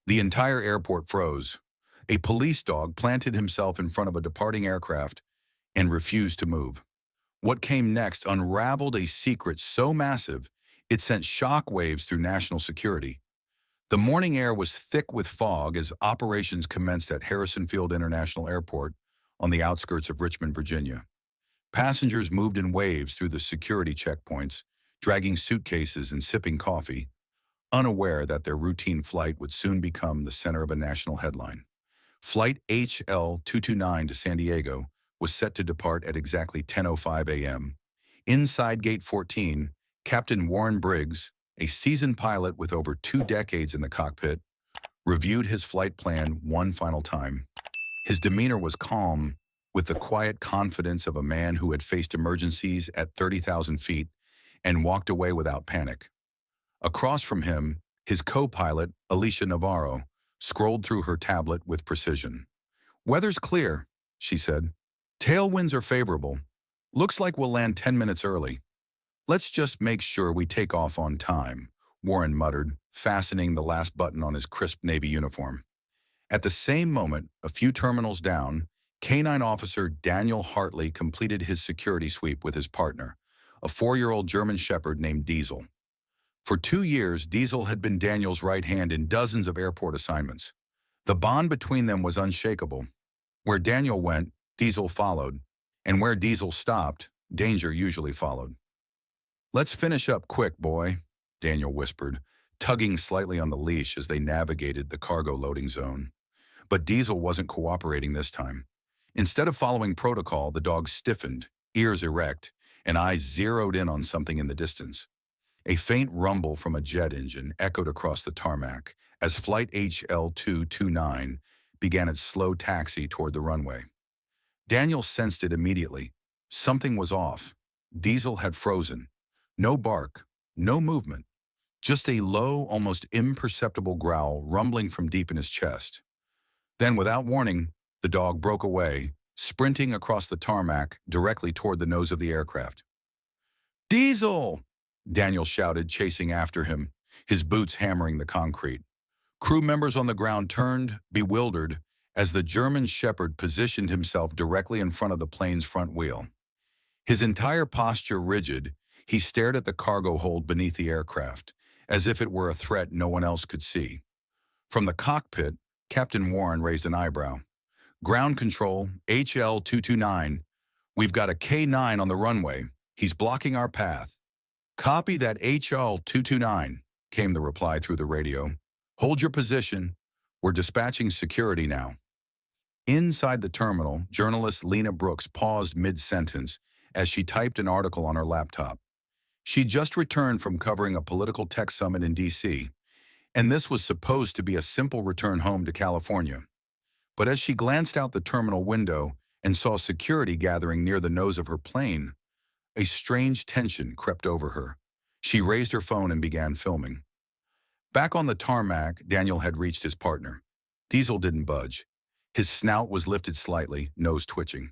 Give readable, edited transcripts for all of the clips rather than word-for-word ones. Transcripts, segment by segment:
The entire airport froze. A police dog planted himself in front of a departing aircraft and refused to move. What came next unraveled a secret so massive it sent shock waves through national security. The morning air was thick with fog as operations commenced at Harrison Field International Airport on the outskirts of Richmond, Virginia. Passengers moved in waves through the security checkpoints, dragging suitcases and sipping coffee, unaware that their routine flight would soon become the center of a national headline. Flight HL229 to San Diego was set to depart at exactly 10:05 a.m. Inside Gate 14, Captain Warren Briggs, a seasoned pilot with over 2 decades in the cockpit, reviewed his flight plan one final time. His demeanor was calm, with the quiet confidence of a man who had faced emergencies at 30,000 feet and walked away without panic. Across from him, his co-pilot, Alicia Navarro, scrolled through her tablet with precision. "Weather's clear," she said. "Tailwinds are favorable. Looks like we'll land 10 minutes early. Let's just make sure we take off on time," Warren muttered, fastening the last button on his crisp Navy uniform. At the same moment, a few terminals down, K-9 officer Daniel Hartley completed his security sweep with his partner, a 4-year-old German Shepherd named Diesel. For 2 years, Diesel had been Daniel's right hand in dozens of airport assignments. The bond between them was unshakable. Where Daniel went, Diesel followed, and where Diesel stopped, danger usually followed. "Let's finish up quick, boy," Daniel whispered, tugging slightly on the leash as they navigated the cargo loading zone. But Diesel wasn't cooperating this time. Instead of following protocol, the dog stiffened, ears erect, and eyes zeroed in on something in the distance. A faint rumble from a jet engine echoed across the tarmac as Flight HL229 began its slow taxi toward the runway. Daniel sensed it immediately. Something was off. Diesel had frozen. No bark, no movement, just a low, almost imperceptible growl rumbling from deep in his chest. Then, without warning, the dog broke away, sprinting across the tarmac directly toward the nose of the aircraft. "Diesel!" Daniel shouted, chasing after him, his boots hammering the concrete. Crew members on the ground turned, bewildered, as the German Shepherd positioned himself directly in front of the plane's front wheel. His entire posture rigid, he stared at the cargo hold beneath the aircraft, as if it were a threat no one else could see. From the cockpit, Captain Warren raised an eyebrow. "Ground control, HL229. We've got a K-9 on the runway. He's blocking our path." "Copy that, HL229, came the reply through the radio. "Hold your position. We're dispatching security now." Inside the terminal, journalist Lena Brooks paused mid-sentence as she typed an article on her laptop. She'd just returned from covering a political tech summit in D.C., and this was supposed to be a simple return home to California. But as she glanced out the terminal window and saw security gathering near the nose of her plane, a strange tension crept over her. She raised her phone and began filming. Back on the tarmac, Daniel had reached his partner. Diesel didn't budge. His snout was lifted slightly, nose twitching.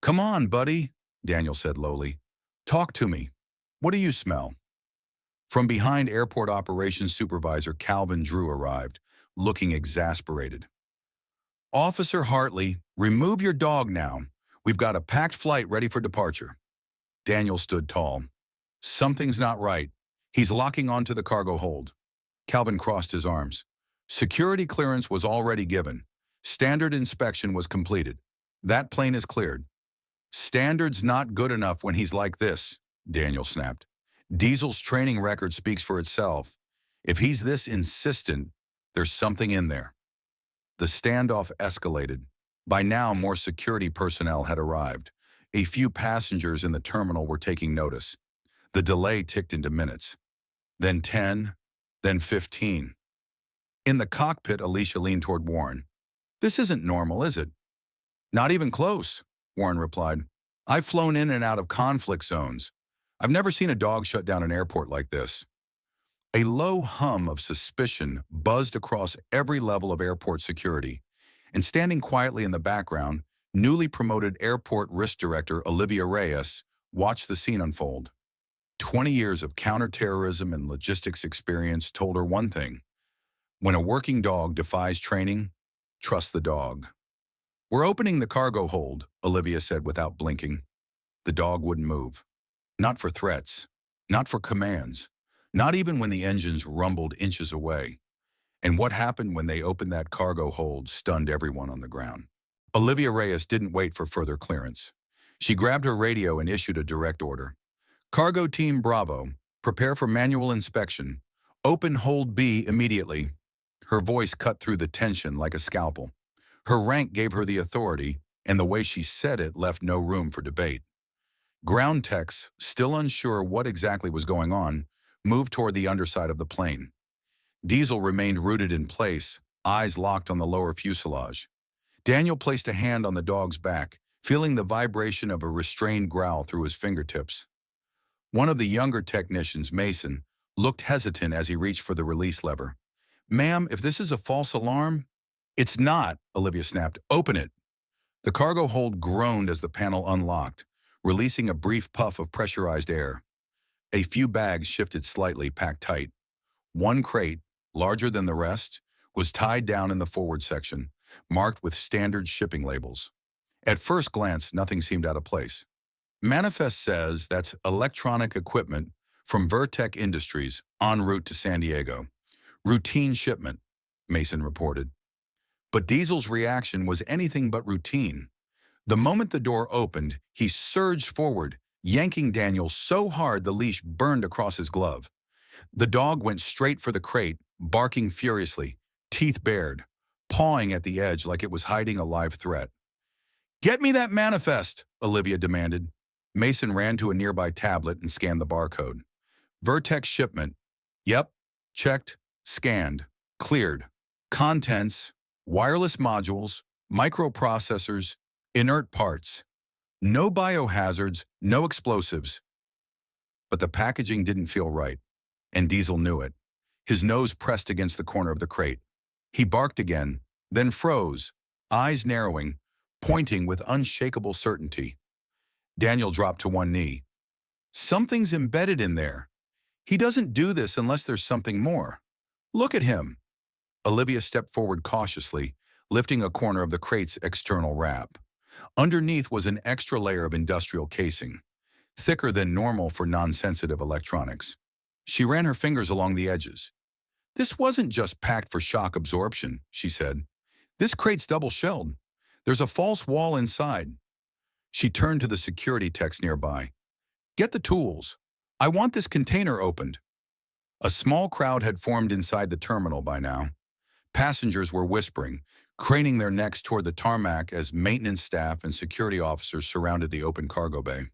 "Come on, buddy," Daniel said lowly. "Talk to me. What do you smell?" From behind, Airport Operations Supervisor Calvin Drew arrived, looking exasperated. "Officer Hartley, remove your dog now. We've got a packed flight ready for departure." Daniel stood tall. "Something's not right. He's locking onto the cargo hold." Calvin crossed his arms. "Security clearance was already given. Standard inspection was completed. That plane is cleared." "Standard's not good enough when he's like this," Daniel snapped. "Diesel's training record speaks for itself. If he's this insistent, there's something in there." The standoff escalated. By now, more security personnel had arrived. A few passengers in the terminal were taking notice. The delay ticked into minutes. Then 10, then 15. In the cockpit, Alicia leaned toward Warren. "This isn't normal, is it?" "Not even close," Warren replied. "I've flown in and out of conflict zones. I've never seen a dog shut down an airport like this." A low hum of suspicion buzzed across every level of airport security, and standing quietly in the background, newly promoted Airport Risk Director Olivia Reyes watched the scene unfold. 20 years of counterterrorism and logistics experience told her one thing: When a working dog defies training, trust the dog. "We're opening the cargo hold," Olivia said without blinking. The dog wouldn't move. Not for threats. Not for commands. Not even when the engines rumbled inches away. And what happened when they opened that cargo hold stunned everyone on the ground. Olivia Reyes didn't wait for further clearance. She grabbed her radio and issued a direct order. "Cargo Team Bravo, prepare for manual inspection. Open Hold B immediately." Her voice cut through the tension like a scalpel. Her rank gave her the authority, and the way she said it left no room for debate. Ground techs, still unsure what exactly was going on, moved toward the underside of the plane. Diesel remained rooted in place, eyes locked on the lower fuselage. Daniel placed a hand on the dog's back, feeling the vibration of a restrained growl through his fingertips. One of the younger technicians, Mason, looked hesitant as he reached for the release lever. "Ma'am, if this is a false alarm—" "It's not," Olivia snapped. "Open it." The cargo hold groaned as the panel unlocked, releasing a brief puff of pressurized air. A few bags shifted slightly, packed tight. One crate, larger than the rest, was tied down in the forward section, marked with standard shipping labels. At first glance, nothing seemed out of place. "Manifest says that's electronic equipment from Vertec Industries en route to San Diego. Routine shipment," Mason reported. But Diesel's reaction was anything but routine. The moment the door opened, he surged forward, yanking Daniel so hard the leash burned across his glove. The dog went straight for the crate, barking furiously, teeth bared, pawing at the edge like it was hiding a live threat. "Get me that manifest," Olivia demanded. Mason ran to a nearby tablet and scanned the barcode. "Vertex shipment. Yep. Checked. Scanned. Cleared. Contents. Wireless modules. Microprocessors. Inert parts. No biohazards. No explosives." But the packaging didn't feel right, and Diesel knew it. His nose pressed against the corner of the crate. He barked again, then froze, eyes narrowing, pointing with unshakable certainty. Daniel dropped to one knee. "Something's embedded in there. He doesn't do this unless there's something more. Look at him." Olivia stepped forward cautiously, lifting a corner of the crate's external wrap. Underneath was an extra layer of industrial casing, thicker than normal for non-sensitive electronics. She ran her fingers along the edges. "This wasn't just packed for shock absorption," she said. "This crate's double-shelled. There's a false wall inside." She turned to the security techs nearby. "Get the tools. I want this container opened." A small crowd had formed inside the terminal by now. Passengers were whispering, craning their necks toward the tarmac as maintenance staff and security officers surrounded the open cargo bay.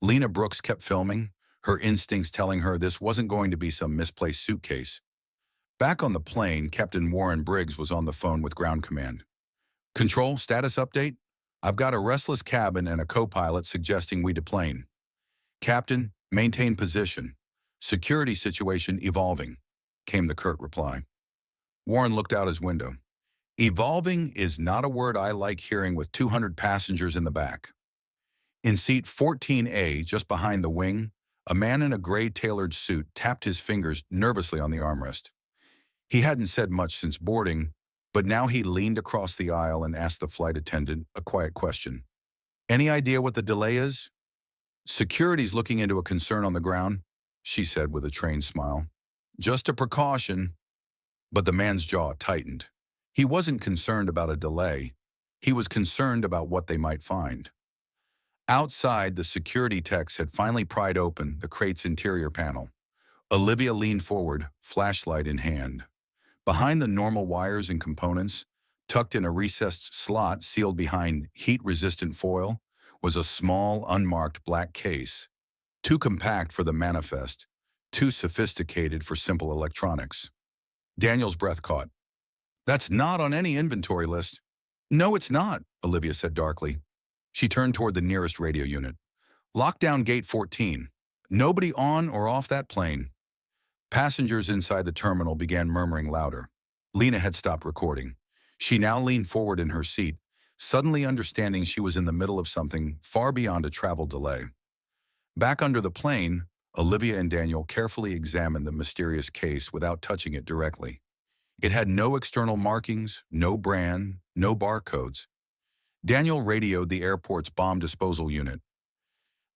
Lena Brooks kept filming, her instincts telling her this wasn't going to be some misplaced suitcase. Back on the plane, Captain Warren Briggs was on the phone with Ground Command. "Control, status update? I've got a restless cabin and a co-pilot suggesting we deplane. Captain, maintain position. Security situation evolving," came the curt reply. Warren looked out his window. "Evolving is not a word I like hearing with 200 passengers in the back." In seat 14A, just behind the wing, a man in a gray tailored suit tapped his fingers nervously on the armrest. He hadn't said much since boarding, but now he leaned across the aisle and asked the flight attendant a quiet question. "Any idea what the delay is?" "Security's looking into a concern on the ground," she said with a trained smile. "Just a precaution." But the man's jaw tightened. He wasn't concerned about a delay. He was concerned about what they might find. Outside, the security techs had finally pried open the crate's interior panel. Olivia leaned forward, flashlight in hand. Behind the normal wires and components, tucked in a recessed slot sealed behind heat-resistant foil, was a small, unmarked black case. Too compact for the manifest, too sophisticated for simple electronics. Daniel's breath caught. "That's not on any inventory list." "No, it's not," Olivia said darkly. She turned toward the nearest radio unit. "Lock down gate 14. Nobody on or off that plane." Passengers inside the terminal began murmuring louder. Lena had stopped recording. She now leaned forward in her seat, suddenly understanding she was in the middle of something far beyond a travel delay. Back under the plane, Olivia and Daniel carefully examined the mysterious case without touching it directly. It had no external markings, no brand, no barcodes. Daniel radioed the airport's bomb disposal unit.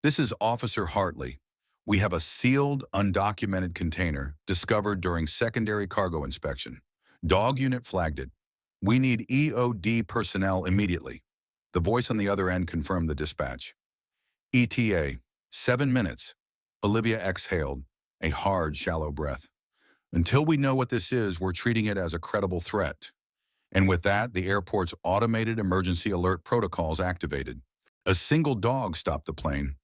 "This is Officer Hartley. We have a sealed, undocumented container discovered during secondary cargo inspection. Dog unit flagged it. We need EOD personnel immediately." The voice on the other end confirmed the dispatch. "ETA, 7 minutes." Olivia exhaled, a hard, shallow breath. "Until we know what this is, we're treating it as a credible threat." And with that, the airport's automated emergency alert protocols activated. A single dog stopped the plane.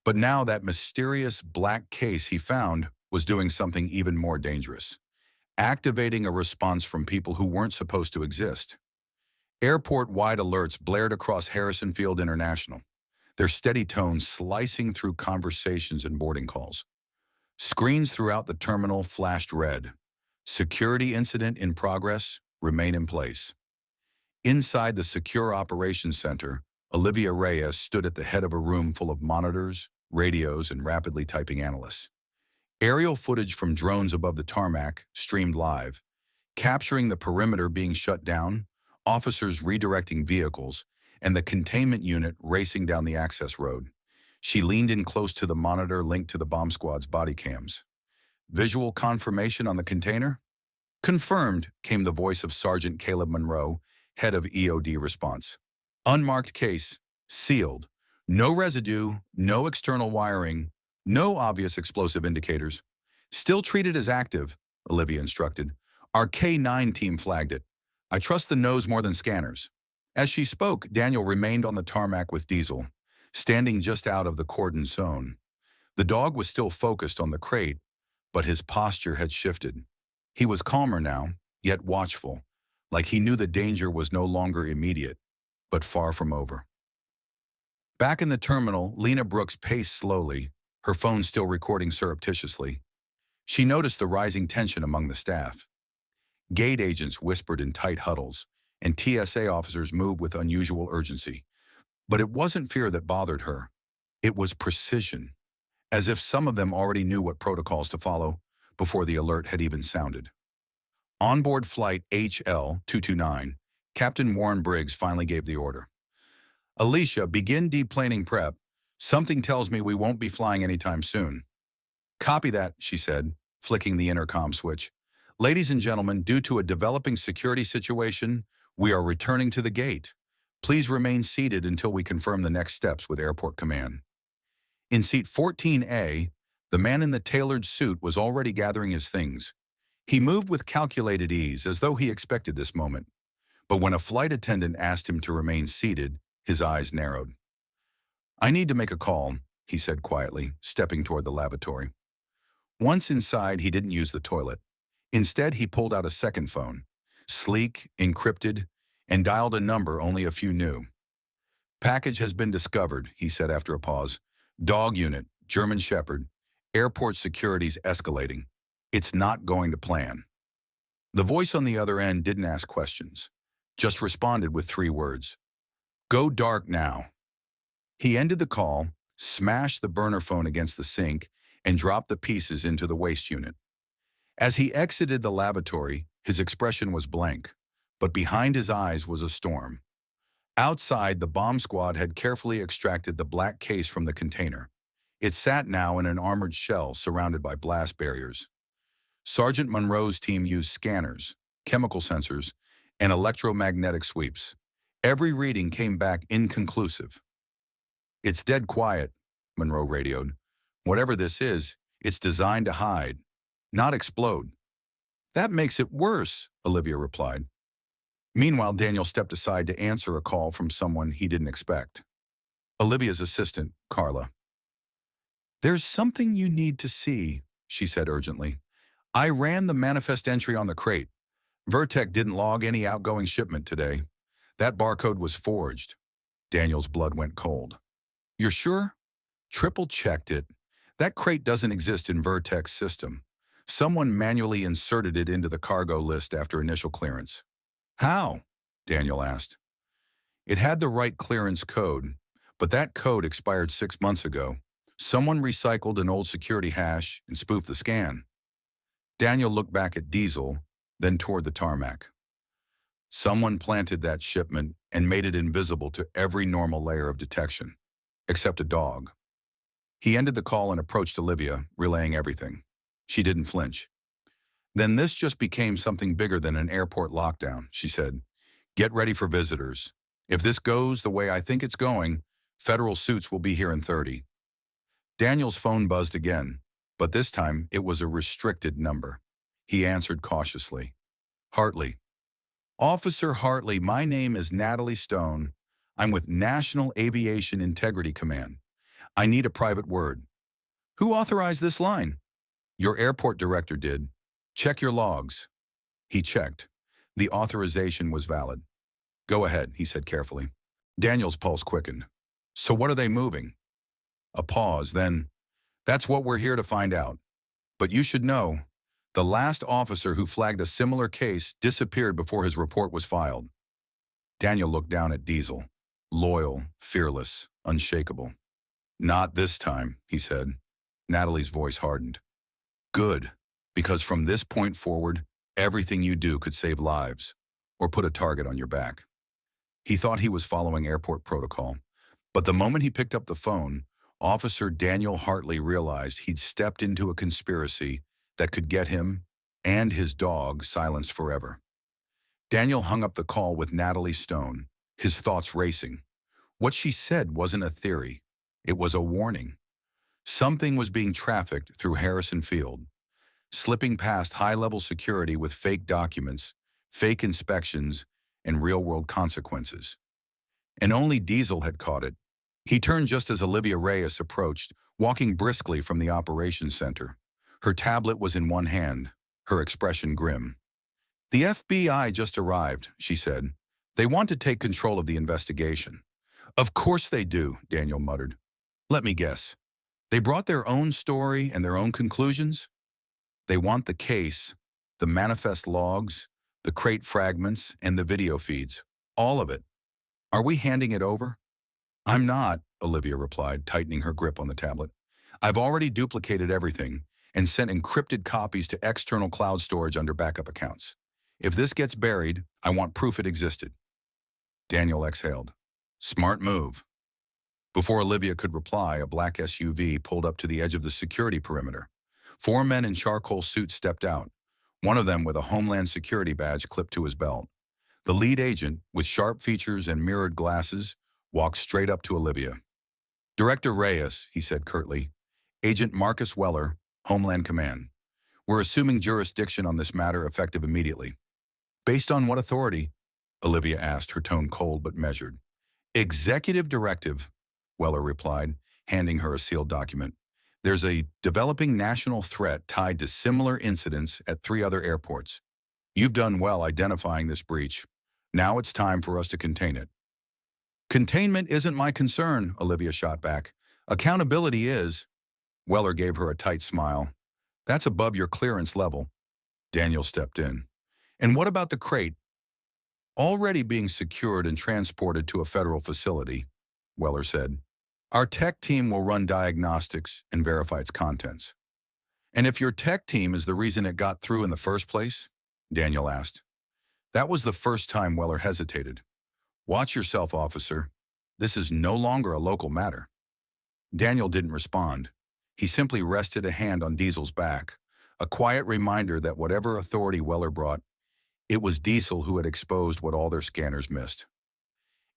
But now that mysterious black case he found was doing something even more dangerous, activating a response from people who weren't supposed to exist. Airport-wide alerts blared across Harrison Field International, their steady tones slicing through conversations and boarding calls. Screens throughout the terminal flashed red. "Security incident in progress. Remain in place." Inside the Secure Operations Center, Olivia Reyes stood at the head of a room full of monitors, radios, and rapidly typing analysts. Aerial footage from drones above the tarmac streamed live, capturing the perimeter being shut down, officers redirecting vehicles, and the containment unit racing down the access road. She leaned in close to the monitor linked to the bomb squad's body cams. "Visual confirmation on the container?" "Confirmed," came the voice of Sergeant Caleb Monroe, head of EOD response. "Unmarked case, sealed. No residue, no external wiring, no obvious explosive indicators. Still treated as active," Olivia instructed. "Our K9 team flagged it. I trust the nose more than scanners." As she spoke, Daniel remained on the tarmac with Diesel, standing just out of the cordon zone. The dog was still focused on the crate, but his posture had shifted. He was calmer now, yet watchful, like he knew the danger was no longer immediate, but far from over. Back in the terminal, Lena Brooks paced slowly, her phone still recording surreptitiously. She noticed the rising tension among the staff. Gate agents whispered in tight huddles, and TSA officers moved with unusual urgency. But it wasn't fear that bothered her. It was precision, as if some of them already knew what protocols to follow before the alert had even sounded. Onboard flight HL-229, Captain Warren Briggs finally gave the order. "Alicia, begin deplaning prep. Something tells me we won't be flying anytime soon." "Copy that," she said, flicking the intercom switch. "Ladies and gentlemen, due to a developing security situation, we are returning to the gate. Please remain seated until we confirm the next steps with Airport Command." In seat 14A, the man in the tailored suit was already gathering his things. He moved with calculated ease, as though he expected this moment. But when a flight attendant asked him to remain seated, his eyes narrowed. "I need to make a call," he said quietly, stepping toward the lavatory. Once inside, he didn't use the toilet. Instead, he pulled out a second phone, sleek, encrypted, and dialed a number only a few knew. "Package has been discovered," he said after a pause. "Dog unit, German Shepherd. Airport security's escalating. It's not going to plan." The voice on the other end didn't ask questions, just responded with 3 words. "Go dark now." He ended the call, smashed the burner phone against the sink, and dropped the pieces into the waste unit. As he exited the lavatory, his expression was blank, but behind his eyes was a storm. Outside, the bomb squad had carefully extracted the black case from the container. It sat now in an armored shell surrounded by blast barriers. Sergeant Monroe's team used scanners, chemical sensors, and electromagnetic sweeps. Every reading came back inconclusive. "It's dead quiet," Monroe radioed. "Whatever this is, it's designed to hide, not explode." "That makes it worse," Olivia replied. Meanwhile, Daniel stepped aside to answer a call from someone he didn't expect. Olivia's assistant, Carla. "There's something you need to see," she said urgently. "I ran the manifest entry on the crate. Vertec didn't log any outgoing shipment today. That barcode was forged." Daniel's blood went cold. "You're sure?" "Triple-checked it. That crate doesn't exist in Vertec's system. Someone manually inserted it into the cargo list after initial clearance." "How?" Daniel asked. "It had the right clearance code, but that code expired 6 months ago. Someone recycled an old security hash and spoofed the scan." Daniel looked back at Diesel, then toward the tarmac. Someone planted that shipment and made it invisible to every normal layer of detection, except a dog. He ended the call and approached Olivia, relaying everything. She didn't flinch. Then this just became something bigger than an airport lockdown, she said. Get ready for visitors. If this goes the way I think it's going, federal suits will be here in 30. Daniel's phone buzzed again, but this time it was a restricted number. He answered cautiously. Hartley. Officer Hartley, my name is Natalie Stone. I'm with National Aviation Integrity Command. I need a private word. Who authorized this line? Your airport director did. Check your logs. He checked. The authorization was valid. Go ahead, he said carefully. Daniel's pulse quickened. So what are they moving? A pause, then, that's what we're here to find out. But you should know, the last officer who flagged a similar case disappeared before his report was filed. Daniel looked down at Diesel. Loyal, fearless, unshakable. Not this time, he said. Natalie's voice hardened. Good, because from this point forward, everything you do could save lives or put a target on your back. He thought he was following airport protocol, but the moment he picked up the phone, Officer Daniel Hartley realized he'd stepped into a conspiracy that could get him and his dog silenced forever. Daniel hung up the call with Natalie Stone, his thoughts racing. What she said wasn't a theory. It was a warning. Something was being trafficked through Harrison Field, slipping past high-level security with fake documents, fake inspections, and real-world consequences. And only Diesel had caught it. He turned just as Olivia Reyes approached, walking briskly from the operations center. Her tablet was in one hand, her expression grim. The FBI just arrived, she said. They want to take control of the investigation. Of course they do, Daniel muttered. Let me guess. They brought their own story and their own conclusions? They want the case, the manifest logs, the crate fragments, and the video feeds. All of it. Are we handing it over? I'm not, Olivia replied, tightening her grip on the tablet. I've already duplicated everything and sent encrypted copies to external cloud storage under backup accounts. If this gets buried, I want proof it existed. Daniel exhaled. Smart move. Before Olivia could reply, a black SUV pulled up to the edge of the security perimeter. 4 men in charcoal suits stepped out, one of them with a Homeland Security badge clipped to his belt. The lead agent, with sharp features and mirrored glasses, walked straight up to Olivia. Director Reyes, he said curtly. Agent Marcus Weller, Homeland Command. We're assuming jurisdiction on this matter effective immediately. Based on what authority? Olivia asked, her tone cold but measured. Executive directive, Weller replied, handing her a sealed document. There's a developing national threat tied to similar incidents at 3 other airports. You've done well identifying this breach. Now it's time for us to contain it. Containment isn't my concern, Olivia shot back. Accountability is. Weller gave her a tight smile. That's above your clearance level. Daniel stepped in. And what about the crate? Already being secured and transported to a federal facility, Weller said. Our tech team will run diagnostics and verify its contents. And if your tech team is the reason it got through in the first place? Daniel asked. That was the first time Weller hesitated. Watch yourself, officer. This is no longer a local matter. Daniel didn't respond. He simply rested a hand on Diesel's back, a quiet reminder that whatever authority Weller brought, it was Diesel who had exposed what all their scanners missed.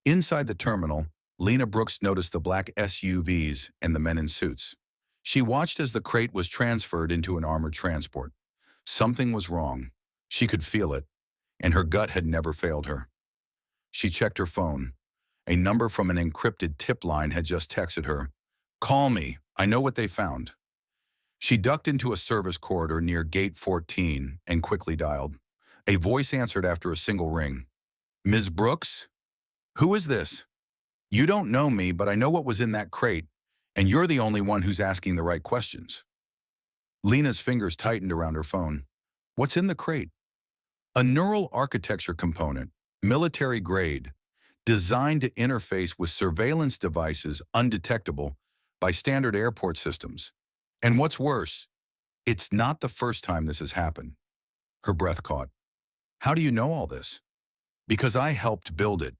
Inside the terminal, Lena Brooks noticed the black SUVs and the men in suits. She watched as the crate was transferred into an armored transport. Something was wrong. She could feel it, and her gut had never failed her. She checked her phone. A number from an encrypted tip line had just texted her. Call me. I know what they found. She ducked into a service corridor near Gate 14 and quickly dialed. A voice answered after a single ring. Ms. Brooks? Who is this? You don't know me, but I know what was in that crate, and you're the only one who's asking the right questions. Lena's fingers tightened around her phone. What's in the crate? A neural architecture component, military grade, designed to interface with surveillance devices undetectable by standard airport systems. And what's worse, it's not the first time this has happened. Her breath caught. How do you know all this? Because I helped build it.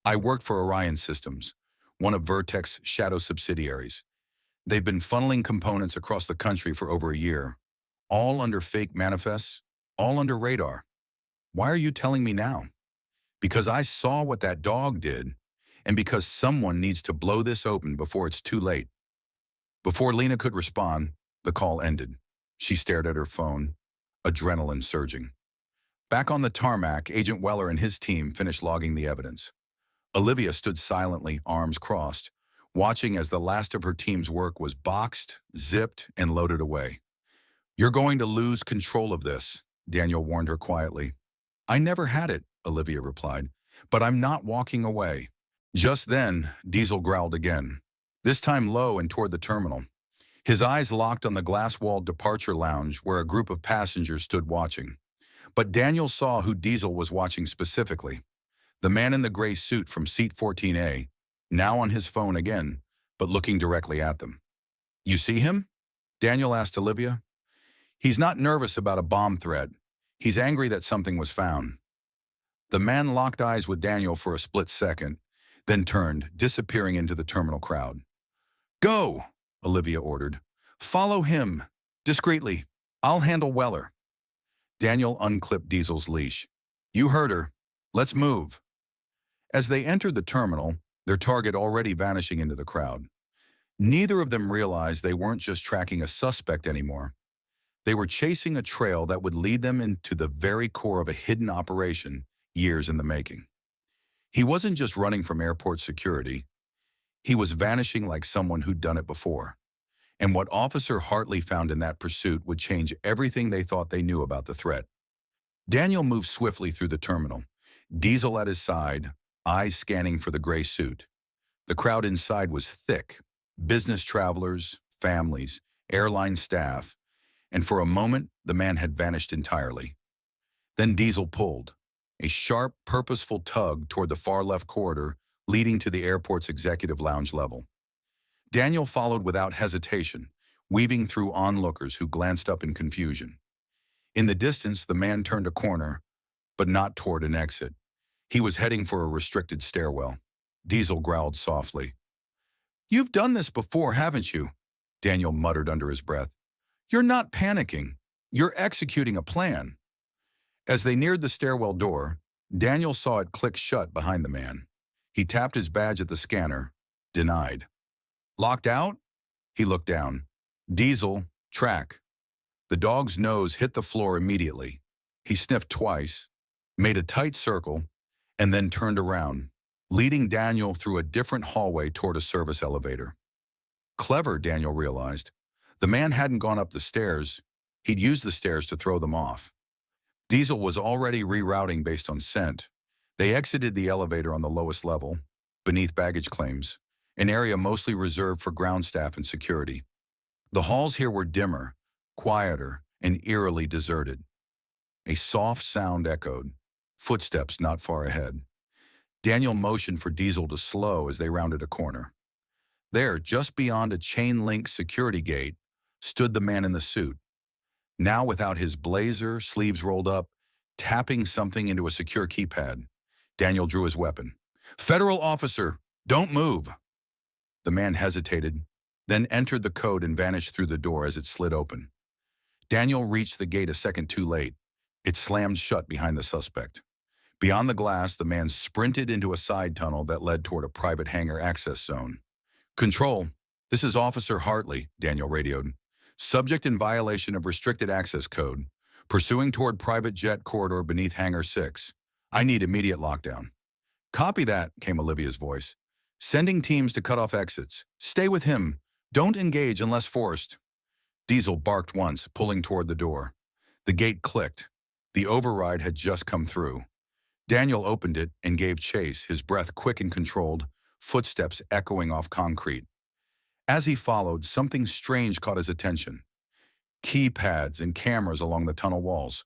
I worked for Orion Systems, one of Vertex's shadow subsidiaries. They've been funneling components across the country for over a year, all under fake manifests, all under radar. Why are you telling me now? Because I saw what that dog did, and because someone needs to blow this open before it's too late. Before Lena could respond, the call ended. She stared at her phone, adrenaline surging. Back on the tarmac, Agent Weller and his team finished logging the evidence. Olivia stood silently, arms crossed, watching as the last of her team's work was boxed, zipped, and loaded away. "You're going to lose control of this," Daniel warned her quietly. "I never had it," Olivia replied, "but I'm not walking away." Just then, Diesel growled again, this time low and toward the terminal. His eyes locked on the glass-walled departure lounge where a group of passengers stood watching. But Daniel saw who Diesel was watching specifically. The man in the gray suit from seat 14A, now on his phone again, but looking directly at them. "You see him?" Daniel asked Olivia. "He's not nervous about a bomb threat. He's angry that something was found." The man locked eyes with Daniel for a split second, then turned, disappearing into the terminal crowd. "Go," Olivia ordered. "Follow him. Discreetly. I'll handle Weller." Daniel unclipped Diesel's leash. "You heard her. Let's move." As they entered the terminal, their target already vanishing into the crowd. Neither of them realized they weren't just tracking a suspect anymore. They were chasing a trail that would lead them into the very core of a hidden operation years in the making. He wasn't just running from airport security. He was vanishing like someone who'd done it before. And what Officer Hartley found in that pursuit would change everything they thought they knew about the threat. Daniel moved swiftly through the terminal, Diesel at his side, eyes scanning for the gray suit. The crowd inside was thick. Business travelers, families, airline staff, and for a moment, the man had vanished entirely. Then Diesel pulled, a sharp, purposeful tug toward the far left corridor leading to the airport's executive lounge level. Daniel followed without hesitation, weaving through onlookers who glanced up in confusion. In the distance, the man turned a corner, but not toward an exit. He was heading for a restricted stairwell. Diesel growled softly. "You've done this before, haven't you?" Daniel muttered under his breath. "You're not panicking. You're executing a plan." As they neared the stairwell door, Daniel saw it click shut behind the man. He tapped his badge at the scanner. Denied. "Locked out?" He looked down. "Diesel, track." The dog's nose hit the floor immediately. He sniffed twice, made a tight circle, and then turned around, leading Daniel through a different hallway toward a service elevator. Clever, Daniel realized. The man hadn't gone up the stairs. He'd used the stairs to throw them off. Diesel was already rerouting based on scent. They exited the elevator on the lowest level, beneath baggage claims, an area mostly reserved for ground staff and security. The halls here were dimmer, quieter, and eerily deserted. A soft sound echoed, footsteps not far ahead. Daniel motioned for Diesel to slow as they rounded a corner. There, just beyond a chain-link security gate, stood the man in the suit. Now without his blazer, sleeves rolled up, tapping something into a secure keypad. Daniel drew his weapon. "Federal officer, don't move." The man hesitated, then entered the code and vanished through the door as it slid open. Daniel reached the gate a second too late. It slammed shut behind the suspect. Beyond the glass, the man sprinted into a side tunnel that led toward a private hangar access zone. "Control, this is Officer Hartley," Daniel radioed. "Subject in violation of restricted access code, pursuing toward private jet corridor beneath Hangar 6. I need immediate lockdown." "Copy that," came Olivia's voice. "Sending teams to cut off exits. Stay with him. Don't engage unless forced." Diesel barked once, pulling toward the door. The gate clicked. The override had just come through. Daniel opened it and gave chase, his breath quick and controlled, footsteps echoing off concrete. As he followed, something strange caught his attention. Keypads and cameras along the tunnel walls.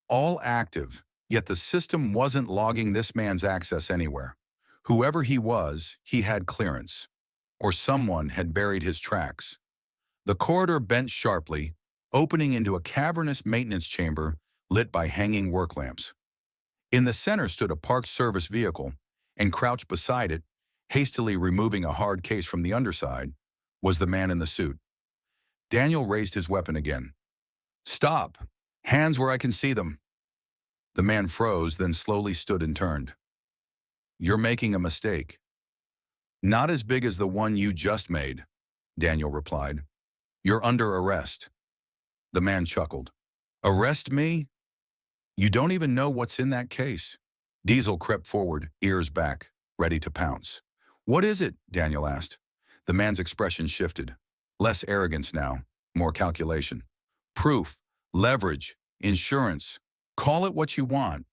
All active, yet the system wasn't logging this man's access anywhere. Whoever he was, he had clearance. Or someone had buried his tracks. The corridor bent sharply, opening into a cavernous maintenance chamber lit by hanging work lamps. In the center stood a parked service vehicle, and crouched beside it, hastily removing a hard case from the underside, was the man in the suit. Daniel raised his weapon again. "Stop! Hands where I can see them." The man froze, then slowly stood and turned. "You're making a mistake." "Not as big as the one you just made," Daniel replied. "You're under arrest." The man chuckled. "Arrest me? You don't even know what's in that case." Diesel crept forward, ears back, ready to pounce. "What is it?" Daniel asked. The man's expression shifted. Less arrogance now, more calculation. "Proof, leverage, insurance. Call it what you want.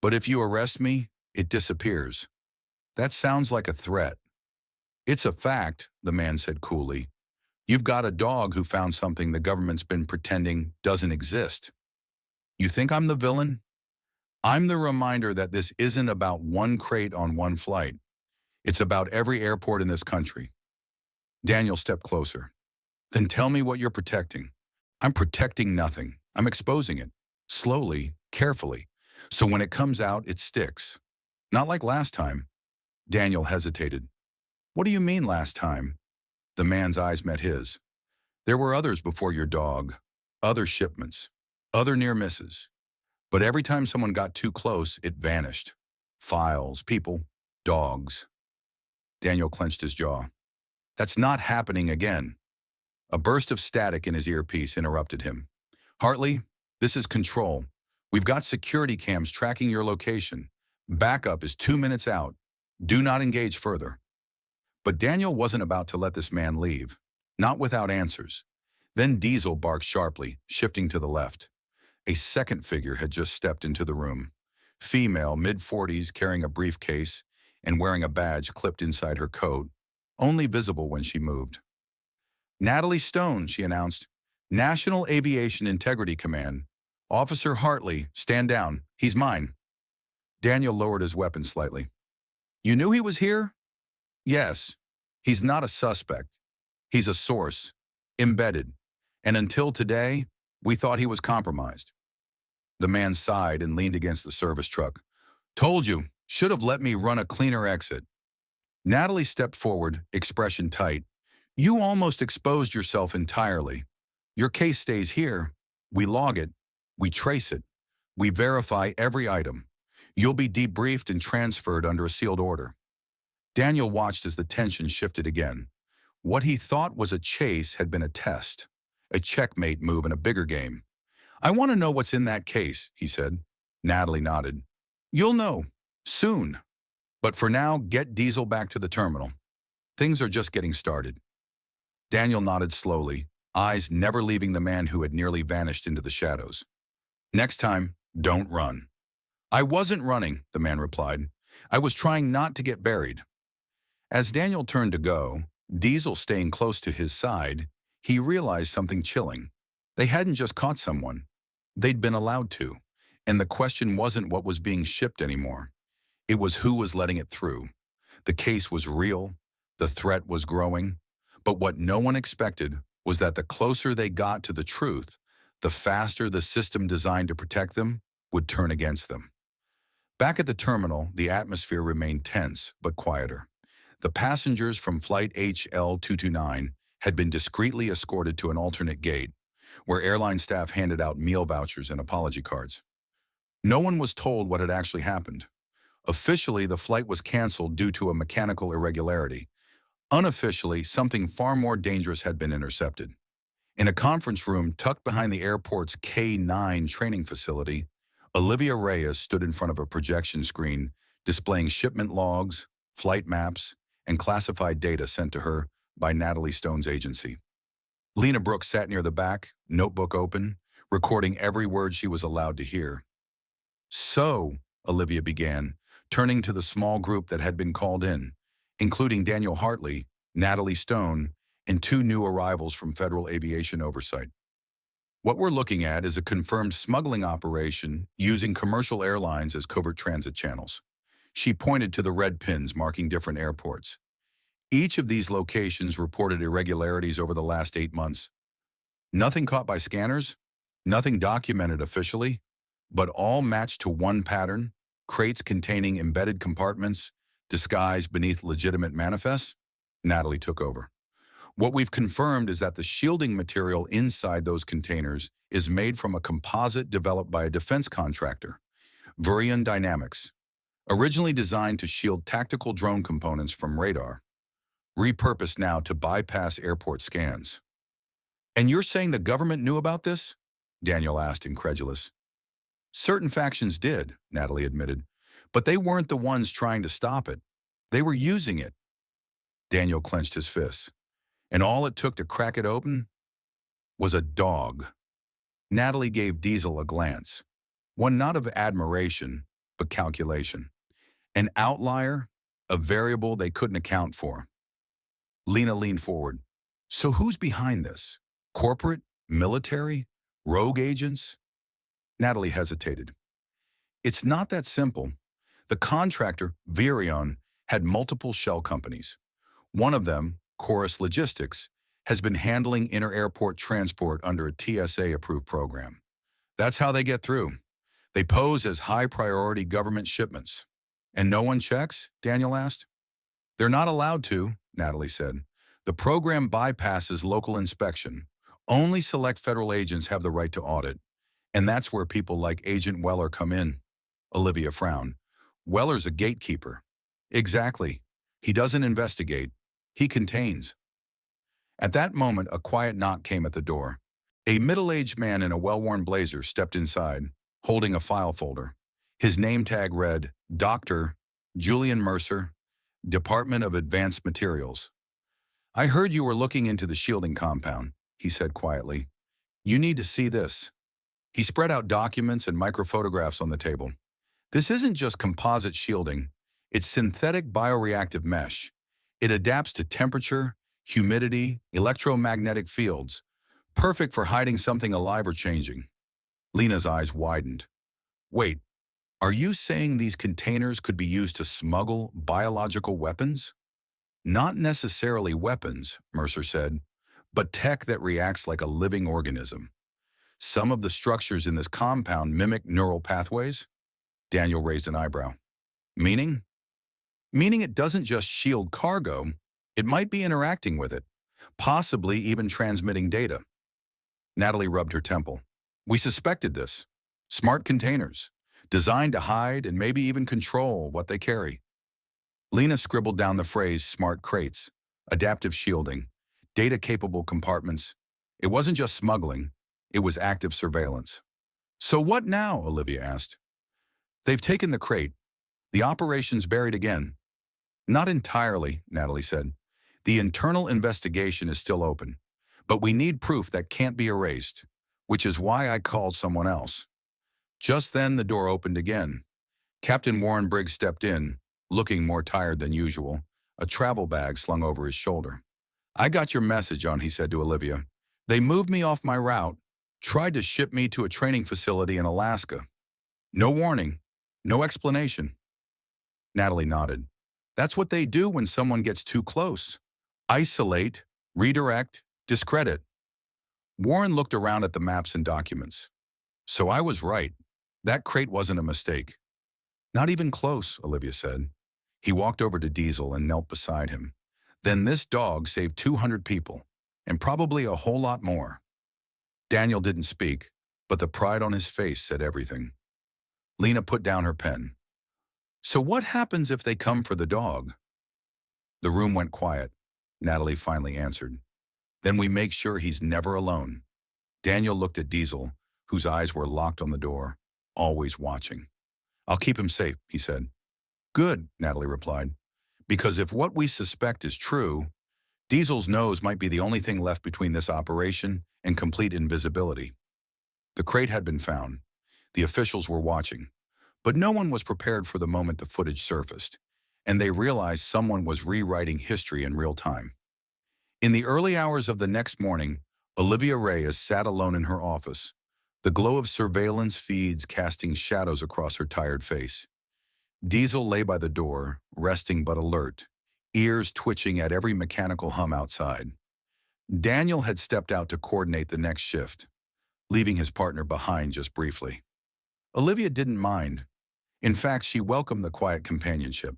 But if you arrest me, it disappears." "That sounds like a threat." "It's a fact," the man said coolly. "You've got a dog who found something the government's been pretending doesn't exist. You think I'm the villain? I'm the reminder that this isn't about one crate on one flight. It's about every airport in this country." Daniel stepped closer. "Then tell me what you're protecting." "I'm protecting nothing. I'm exposing it. Slowly, carefully. So when it comes out, it sticks. Not like last time." Daniel hesitated. "What do you mean last time?" The man's eyes met his. "There were others before your dog. Other shipments. Other near misses. But every time someone got too close, it vanished. Files, people, dogs." Daniel clenched his jaw. "That's not happening again." A burst of static in his earpiece interrupted him. "Hartley, this is Control. We've got security cams tracking your location. Backup is 2 minutes out. Do not engage further." But Daniel wasn't about to let this man leave. Not without answers. Then Diesel barked sharply, shifting to the left. A second figure had just stepped into the room. Female, mid-40s, carrying a briefcase and wearing a badge clipped inside her coat, only visible when she moved. "Natalie Stone," she announced. "National Aviation Integrity Command. Officer Hartley, stand down. He's mine." Daniel lowered his weapon slightly. "You knew he was here?" "Yes. He's not a suspect. He's a source. Embedded. And until today, we thought he was compromised." The man sighed and leaned against the service truck. "Told you. Should have let me run a cleaner exit." Natalie stepped forward, expression tight. "You almost exposed yourself entirely. Your case stays here. We log it. We trace it. We verify every item. You'll be debriefed and transferred under a sealed order." Daniel watched as the tension shifted again. What he thought was a chase had been a test, a checkmate move in a bigger game. "I want to know what's in that case," he said. Natalie nodded. "You'll know. Soon. But for now, get Diesel back to the terminal. Things are just getting started." Daniel nodded slowly, eyes never leaving the man who had nearly vanished into the shadows. "Next time, don't run." "I wasn't running," the man replied. "I was trying not to get buried." As Daniel turned to go, Diesel staying close to his side, he realized something chilling. They hadn't just caught someone. They'd been allowed to. And the question wasn't what was being shipped anymore. It was who was letting it through. The case was real. The threat was growing. But what no one expected was that the closer they got to the truth, the faster the system designed to protect them would turn against them. Back at the terminal, the atmosphere remained tense but quieter. The passengers from Flight HL229 had been discreetly escorted to an alternate gate, where airline staff handed out meal vouchers and apology cards. No one was told what had actually happened. Officially, the flight was canceled due to a mechanical irregularity. Unofficially, something far more dangerous had been intercepted. In a conference room tucked behind the airport's K9 training facility, Olivia Reyes stood in front of a projection screen displaying shipment logs, flight maps, and classified data sent to her by Natalie Stone's agency. Lena Brooks sat near the back, notebook open, recording every word she was allowed to hear. "So," Olivia began, turning to the small group that had been called in, including Daniel Hartley, Natalie Stone, and 2 new arrivals from Federal Aviation Oversight. "What we're looking at is a confirmed smuggling operation using commercial airlines as covert transit channels." She pointed to the red pins marking different airports. "Each of these locations reported irregularities over the last 8 months. Nothing caught by scanners, nothing documented officially, but all matched to one pattern: Crates containing embedded compartments disguised beneath legitimate manifests? Natalie took over. What we've confirmed is that the shielding material inside those containers is made from a composite developed by a defense contractor, Virion Dynamics, originally designed to shield tactical drone components from radar, repurposed now to bypass airport scans. And you're saying the government knew about this? Daniel asked, incredulous. Certain factions did, Natalie admitted, but they weren't the ones trying to stop it. They were using it. Daniel clenched his fists, and all it took to crack it open was a dog. Natalie gave Diesel a glance, one not of admiration, but calculation. An outlier, a variable they couldn't account for. Lena leaned forward. So who's behind this? Corporate? Military? Rogue agents? Natalie hesitated. It's not that simple. The contractor, Virion, had multiple shell companies. One of them, Chorus Logistics, has been handling inter-airport transport under a TSA-approved program. That's how they get through. They pose as high-priority government shipments. And no one checks? Daniel asked. They're not allowed to, Natalie said. The program bypasses local inspection. Only select federal agents have the right to audit. And that's where people like Agent Weller come in. Olivia frowned. Weller's a gatekeeper. Exactly. He doesn't investigate. He contains. At that moment, a quiet knock came at the door. A middle-aged man in a well-worn blazer stepped inside, holding a file folder. His name tag read, Dr. Julian Mercer, Department of Advanced Materials. I heard you were looking into the shielding compound, he said quietly. You need to see this. He spread out documents and microphotographs on the table. This isn't just composite shielding. It's synthetic bioreactive mesh. It adapts to temperature, humidity, electromagnetic fields, perfect for hiding something alive or changing. Lena's eyes widened. Wait, are you saying these containers could be used to smuggle biological weapons? Not necessarily weapons, Mercer said, but tech that reacts like a living organism. Some of the structures in this compound mimic neural pathways? Daniel raised an eyebrow. Meaning? Meaning it doesn't just shield cargo, it might be interacting with it, possibly even transmitting data. Natalie rubbed her temple. We suspected this. Smart containers, designed to hide and maybe even control what they carry. Lena scribbled down the phrase smart crates, adaptive shielding, data-capable compartments. It wasn't just smuggling, it was active surveillance. So what now? Olivia asked. They've taken the crate. The operation's buried again. Not entirely, Natalie said. The internal investigation is still open, but we need proof that can't be erased, which is why I called someone else. Just then the door opened again. Captain Warren Briggs stepped in, looking more tired than usual, a travel bag slung over his shoulder. I got your message on, he said to Olivia. They moved me off my route, tried to ship me to a training facility in Alaska. No warning, no explanation. Natalie nodded. That's what they do when someone gets too close. Isolate, redirect, discredit. Warren looked around at the maps and documents. So I was right. That crate wasn't a mistake. Not even close, Olivia said. He walked over to Diesel and knelt beside him. Then this dog saved 200 people, and probably a whole lot more. Daniel didn't speak, but the pride on his face said everything. Lena put down her pen. So what happens if they come for the dog? The room went quiet. Natalie finally answered. Then we make sure he's never alone. Daniel looked at Diesel, whose eyes were locked on the door, always watching. I'll keep him safe, he said. Good, Natalie replied. Because if what we suspect is true, Diesel's nose might be the only thing left between this operation and complete invisibility. The crate had been found. The officials were watching. But no one was prepared for the moment the footage surfaced, and they realized someone was rewriting history in real time. In the early hours of the next morning, Olivia Reyes sat alone in her office, the glow of surveillance feeds casting shadows across her tired face. Diesel lay by the door, resting but alert, ears twitching at every mechanical hum outside. Daniel had stepped out to coordinate the next shift, leaving his partner behind just briefly. Olivia didn't mind. In fact, she welcomed the quiet companionship.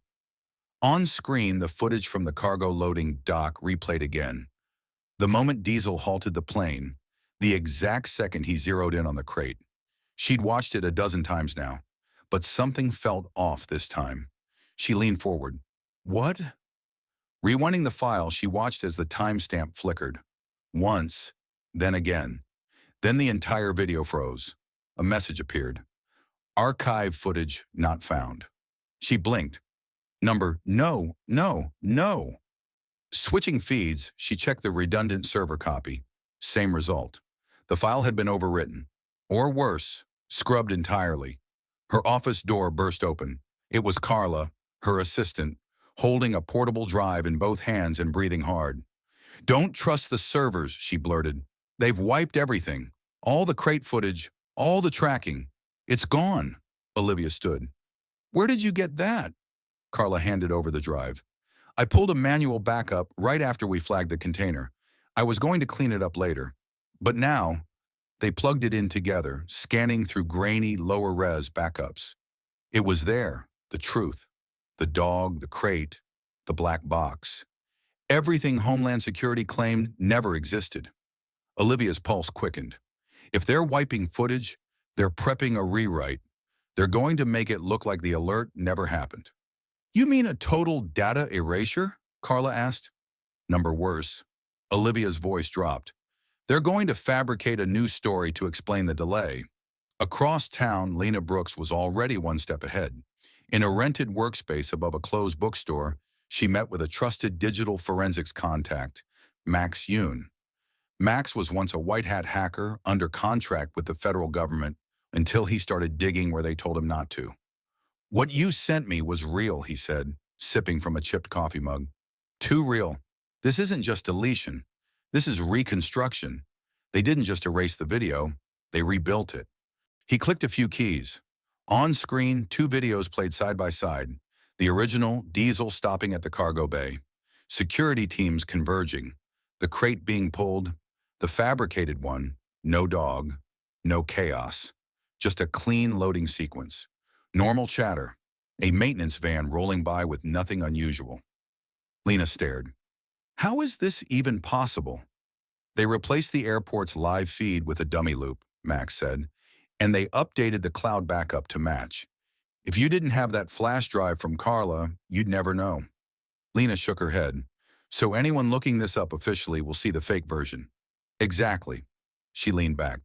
On screen, the footage from the cargo loading dock replayed again. The moment Diesel halted the plane, the exact second he zeroed in on the crate. She'd watched it a dozen times now, but something felt off this time. She leaned forward. What? Rewinding the file, she watched as the timestamp flickered. Once, then again. Then the entire video froze. A message appeared. Archive footage not found. She blinked. Number, no, no, no. Switching feeds, she checked the redundant server copy. Same result. The file had been overwritten. Or worse, scrubbed entirely. Her office door burst open. It was Carla, her assistant, holding a portable drive in both hands and breathing hard. Don't trust the servers, she blurted. They've wiped everything. All the crate footage, all the tracking. It's gone. Olivia stood. Where did you get that? Carla handed over the drive. I pulled a manual backup right after we flagged the container. I was going to clean it up later. But now, they plugged it in together, scanning through grainy, lower-res backups. It was there, the truth. The dog, the crate, the black box. Everything Homeland Security claimed never existed. Olivia's pulse quickened. If they're wiping footage, they're prepping a rewrite. They're going to make it look like the alert never happened. You mean a total data erasure? Carla asked. Number worse. Olivia's voice dropped. They're going to fabricate a new story to explain the delay. Across town, Lena Brooks was already one step ahead. In a rented workspace above a closed bookstore, she met with a trusted digital forensics contact, Max Yoon. Max was once a white-hat hacker under contract with the federal government until he started digging where they told him not to. What you sent me was real, he said, sipping from a chipped coffee mug. Too real. This isn't just deletion. This is reconstruction. They didn't just erase the video, they rebuilt it. He clicked a few keys. On screen, two videos played side by side. The original, Diesel stopping at the cargo bay. Security teams converging. The crate being pulled. The fabricated one, no dog, no chaos. Just a clean loading sequence. Normal chatter. A maintenance van rolling by with nothing unusual. Lena stared. How is this even possible? They replaced the airport's live feed with a dummy loop, Max said, and they updated the cloud backup to match. If you didn't have that flash drive from Carla, you'd never know. Lena shook her head. So anyone looking this up officially will see the fake version. Exactly. She leaned back.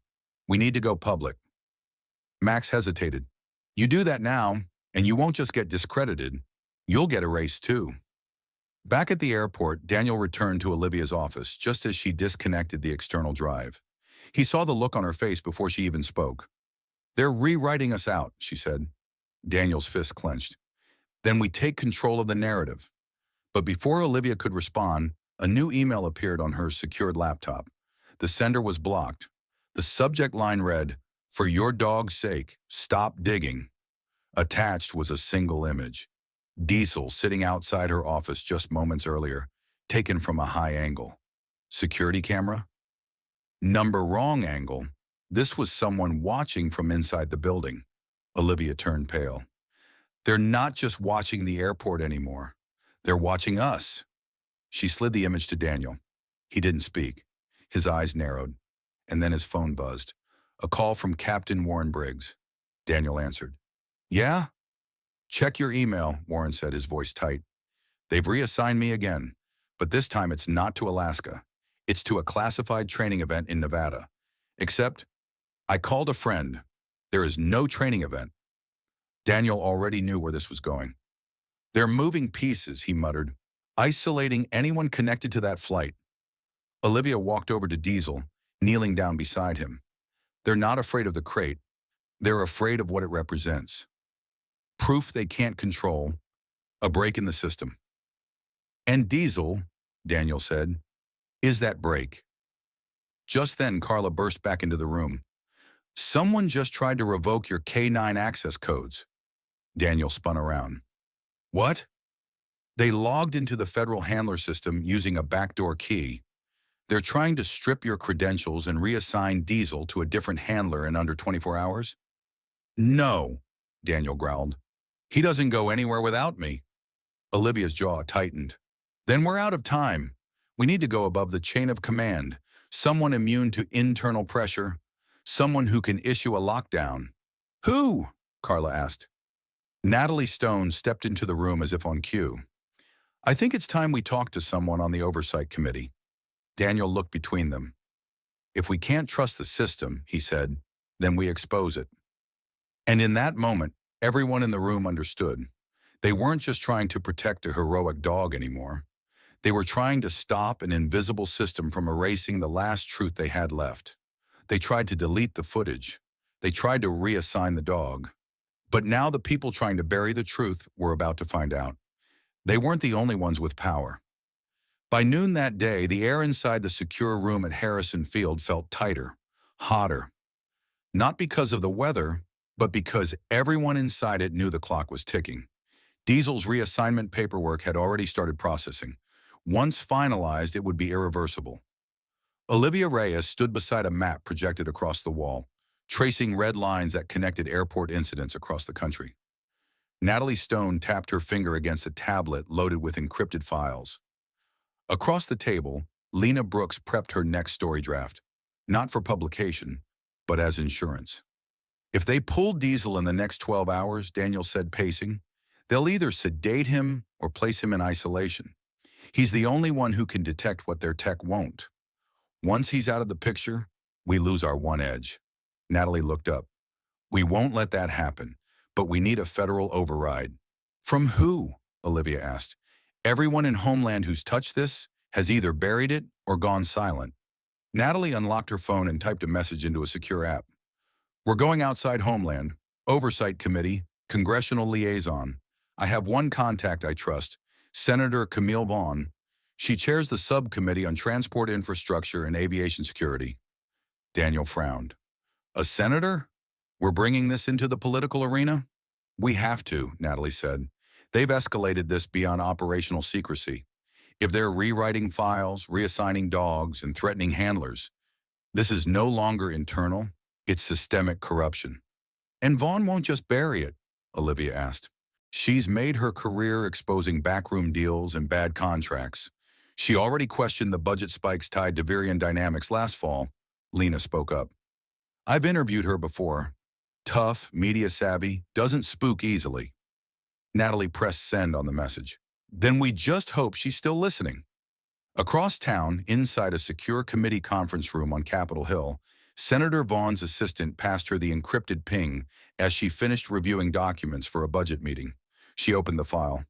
We need to go public. Max hesitated. You do that now, and you won't just get discredited, you'll get erased too. Back at the airport, Daniel returned to Olivia's office just as she disconnected the external drive. He saw the look on her face before she even spoke. They're rewriting us out, she said. Daniel's fist clenched. Then we take control of the narrative. But before Olivia could respond, a new email appeared on her secured laptop. The sender was blocked. The subject line read, "For your dog's sake, stop digging." Attached was a single image. Diesel sitting outside her office just moments earlier, taken from a high angle. Security camera? Number wrong angle. This was someone watching from inside the building. Olivia turned pale. They're not just watching the airport anymore. They're watching us. She slid the image to Daniel. He didn't speak. His eyes narrowed, and then his phone buzzed. A call from Captain Warren Briggs. Daniel answered. Yeah? Check your email, Warren said, his voice tight. They've reassigned me again, but this time it's not to Alaska. It's to a classified training event in Nevada. Except, I called a friend. There is no training event. Daniel already knew where this was going. They're moving pieces, he muttered, isolating anyone connected to that flight. Olivia walked over to Diesel, kneeling down beside him. They're not afraid of the crate. They're afraid of what it represents. Proof they can't control, a break in the system. And Diesel, Daniel said, is that break. Just then, Carla burst back into the room. Someone just tried to revoke your K9 access codes. Daniel spun around. What? They logged into the federal handler system using a backdoor key. They're trying to strip your credentials and reassign Diesel to a different handler in under 24 hours? No, Daniel growled. He doesn't go anywhere without me. Olivia's jaw tightened. Then we're out of time. We need to go above the chain of command. Someone immune to internal pressure. Someone who can issue a lockdown. Who? Carla asked. Natalie Stone stepped into the room as if on cue. I think it's time we talk to someone on the oversight committee. Daniel looked between them. If we can't trust the system, he said, then we expose it. And in that moment, everyone in the room understood. They weren't just trying to protect a heroic dog anymore. They were trying to stop an invisible system from erasing the last truth they had left. They tried to delete the footage. They tried to reassign the dog. But now the people trying to bury the truth were about to find out. They weren't the only ones with power. By noon that day, the air inside the secure room at Harrison Field felt tighter, hotter. Not because of the weather, but because everyone inside it knew the clock was ticking. Diesel's reassignment paperwork had already started processing. Once finalized, it would be irreversible. Olivia Reyes stood beside a map projected across the wall, tracing red lines that connected airport incidents across the country. Natalie Stone tapped her finger against a tablet loaded with encrypted files. Across the table, Lena Brooks prepped her next story draft, not for publication, but as insurance. If they pull Diesel in the next 12 hours, Daniel said, pacing, they'll either sedate him or place him in isolation. He's the only one who can detect what their tech won't. Once he's out of the picture, we lose our one edge. Natalie looked up. We won't let that happen, but we need a federal override. From who? Olivia asked. Everyone in Homeland who's touched this has either buried it or gone silent. Natalie unlocked her phone and typed a message into a secure app. We're going outside Homeland, Oversight Committee, Congressional Liaison. I have one contact I trust, Senator Camille Vaughn. She chairs the subcommittee on transport infrastructure and aviation security. Daniel frowned. A senator? We're bringing this into the political arena? We have to, Natalie said. They've escalated this beyond operational secrecy. If they're rewriting files, reassigning dogs, and threatening handlers, this is no longer internal, it's systemic corruption. And Vaughn won't just bury it, Olivia asked. She's made her career exposing backroom deals and bad contracts. She already questioned the budget spikes tied to Virion Dynamics last fall. Lena spoke up. I've interviewed her before. Tough, media savvy, doesn't spook easily. Natalie pressed send on the message. Then we just hope she's still listening. Across town, inside a secure committee conference room on Capitol Hill, Senator Vaughn's assistant passed her the encrypted ping as she finished reviewing documents for a budget meeting. She opened the file.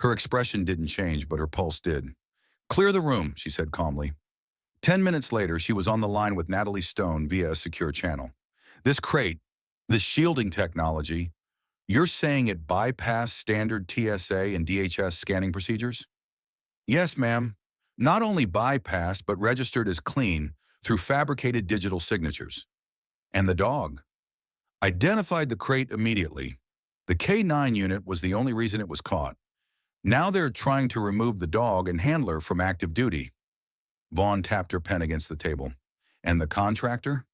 Her expression didn't change, but her pulse did. Clear the room, she said calmly. 10 minutes later, she was on the line with Natalie Stone via a secure channel. This crate, this shielding technology, you're saying it bypassed standard TSA and DHS scanning procedures? Yes, ma'am. Not only bypassed, but registered as clean through fabricated digital signatures. And the dog? Identified the crate immediately. The K9 unit was the only reason it was caught. Now they're trying to remove the dog and handler from active duty. Vaughn tapped her pen against the table. And the contractor?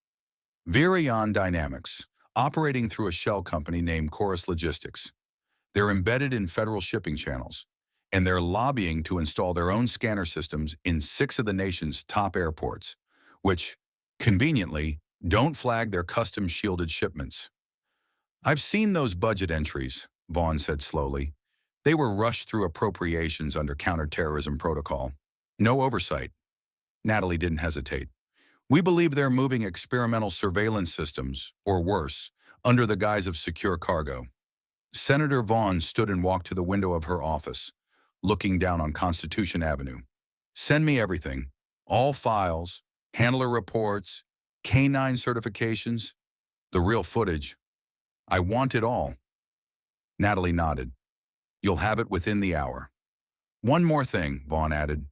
Virion Dynamics, operating through a shell company named Chorus Logistics. They're embedded in federal shipping channels, and they're lobbying to install their own scanner systems in 6 of the nation's top airports, which, conveniently, don't flag their custom shielded shipments. I've seen those budget entries, Vaughn said slowly. They were rushed through appropriations under counterterrorism protocol. No oversight. Natalie didn't hesitate. We believe they're moving experimental surveillance systems, or worse, under the guise of secure cargo. Senator Vaughn stood and walked to the window of her office, looking down on Constitution Avenue. Send me everything. All files, handler reports, K9 certifications, the real footage. I want it all. Natalie nodded. You'll have it within the hour. One more thing, Vaughn added.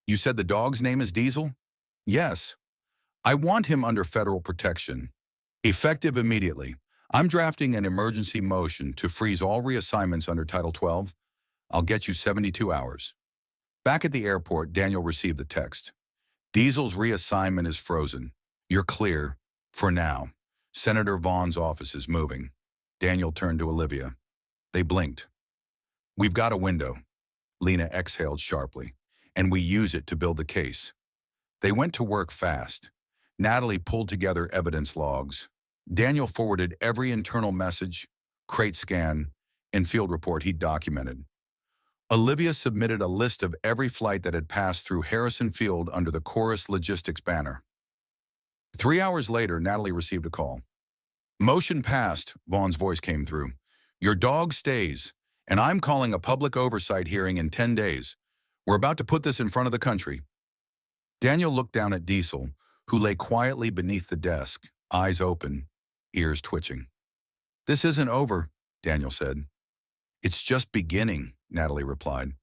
You said the dog's name is Diesel? Yes. I want him under federal protection. Effective immediately. I'm drafting an emergency motion to freeze all reassignments under Title 12. I'll get you 72 hours. Back at the airport, Daniel received the text. Diesel's reassignment is frozen. You're clear. For now. Senator Vaughn's office is moving. Daniel turned to Olivia. They blinked. We've got a window, Lena exhaled sharply, and we use it to build the case. They went to work fast. Natalie pulled together evidence logs. Daniel forwarded every internal message, crate scan, and field report he'd documented. Olivia submitted a list of every flight that had passed through Harrison Field under the Chorus Logistics banner. 3 hours later, Natalie received a call. Motion passed, Vaughn's voice came through. Your dog stays, and I'm calling a public oversight hearing in 10 days. We're about to put this in front of the country. Daniel looked down at Diesel, who lay quietly beneath the desk, eyes open, ears twitching. This isn't over, Daniel said. It's just beginning, Natalie replied.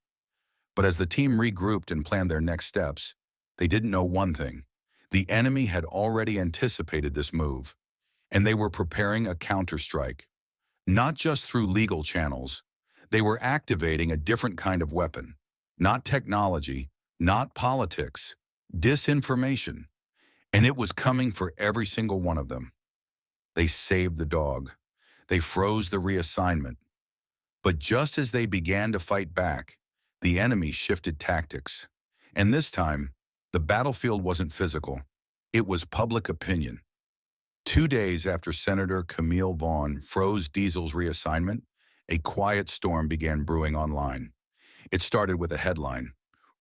But as the team regrouped and planned their next steps, they didn't know one thing. The enemy had already anticipated this move, and they were preparing a counterstrike. Not just through legal channels, they were activating a different kind of weapon. Not technology, not politics, disinformation. And it was coming for every single one of them. They saved the dog. They froze the reassignment. But just as they began to fight back, the enemy shifted tactics. And this time, the battlefield wasn't physical. It was public opinion. 2 days after Senator Camille Vaughn froze Diesel's reassignment, a quiet storm began brewing online. It started with a headline.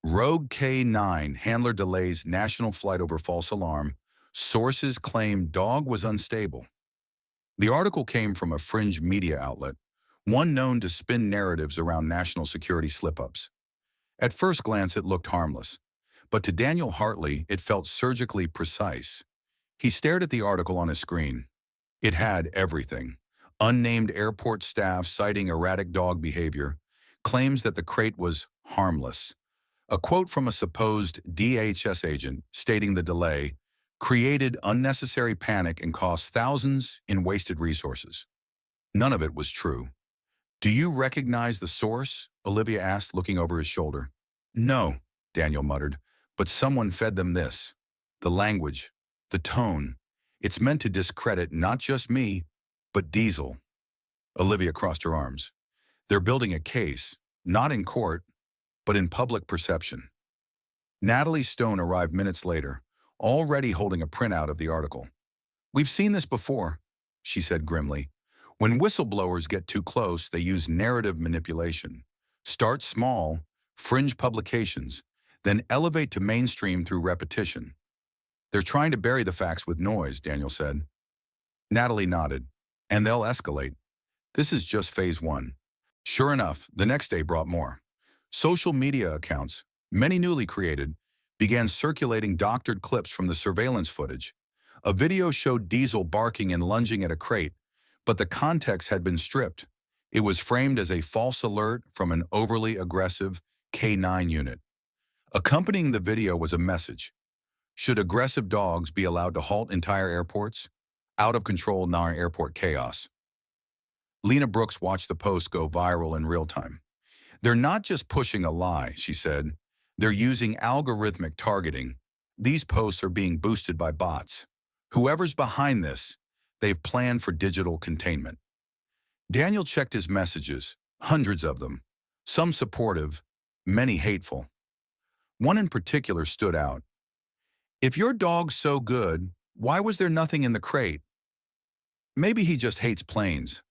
Rogue K9 handler delays national flight over false alarm. Sources claim dog was unstable. The article came from a fringe media outlet, one known to spin narratives around national security slip-ups. At first glance, it looked harmless, but to Daniel Hartley, it felt surgically precise. He stared at the article on his screen. It had everything. Unnamed airport staff citing erratic dog behavior, claims that the crate was harmless. A quote from a supposed DHS agent stating the delay created unnecessary panic and cost thousands in wasted resources. None of it was true. Do you recognize the source? Olivia asked, looking over his shoulder. No, Daniel muttered, but someone fed them this. The language, the tone. It's meant to discredit not just me, but Diesel. Olivia crossed her arms. They're building a case, not in court, but in public perception. Natalie Stone arrived minutes later, already holding a printout of the article. We've seen this before, she said grimly. When whistleblowers get too close, they use narrative manipulation. Start small, fringe publications, then elevate to mainstream through repetition. They're trying to bury the facts with noise, Daniel said. Natalie nodded. And they'll escalate. This is just phase 1. Sure enough, the next day brought more. Social media accounts, many newly created, began circulating doctored clips from the surveillance footage. A video showed Diesel barking and lunging at a crate, but the context had been stripped. It was framed as a false alert from an overly aggressive K9 unit. Accompanying the video was a message. Should aggressive dogs be allowed to halt entire airports? Out of control non-airport chaos. Lena Brooks watched the post go viral in real time. They're not just pushing a lie, she said. They're using algorithmic targeting. These posts are being boosted by bots. Whoever's behind this, they've planned for digital containment. Daniel checked his messages, hundreds of them, some supportive, many hateful. One in particular stood out. If your dog's so good, why was there nothing in the crate? Maybe he just hates planes.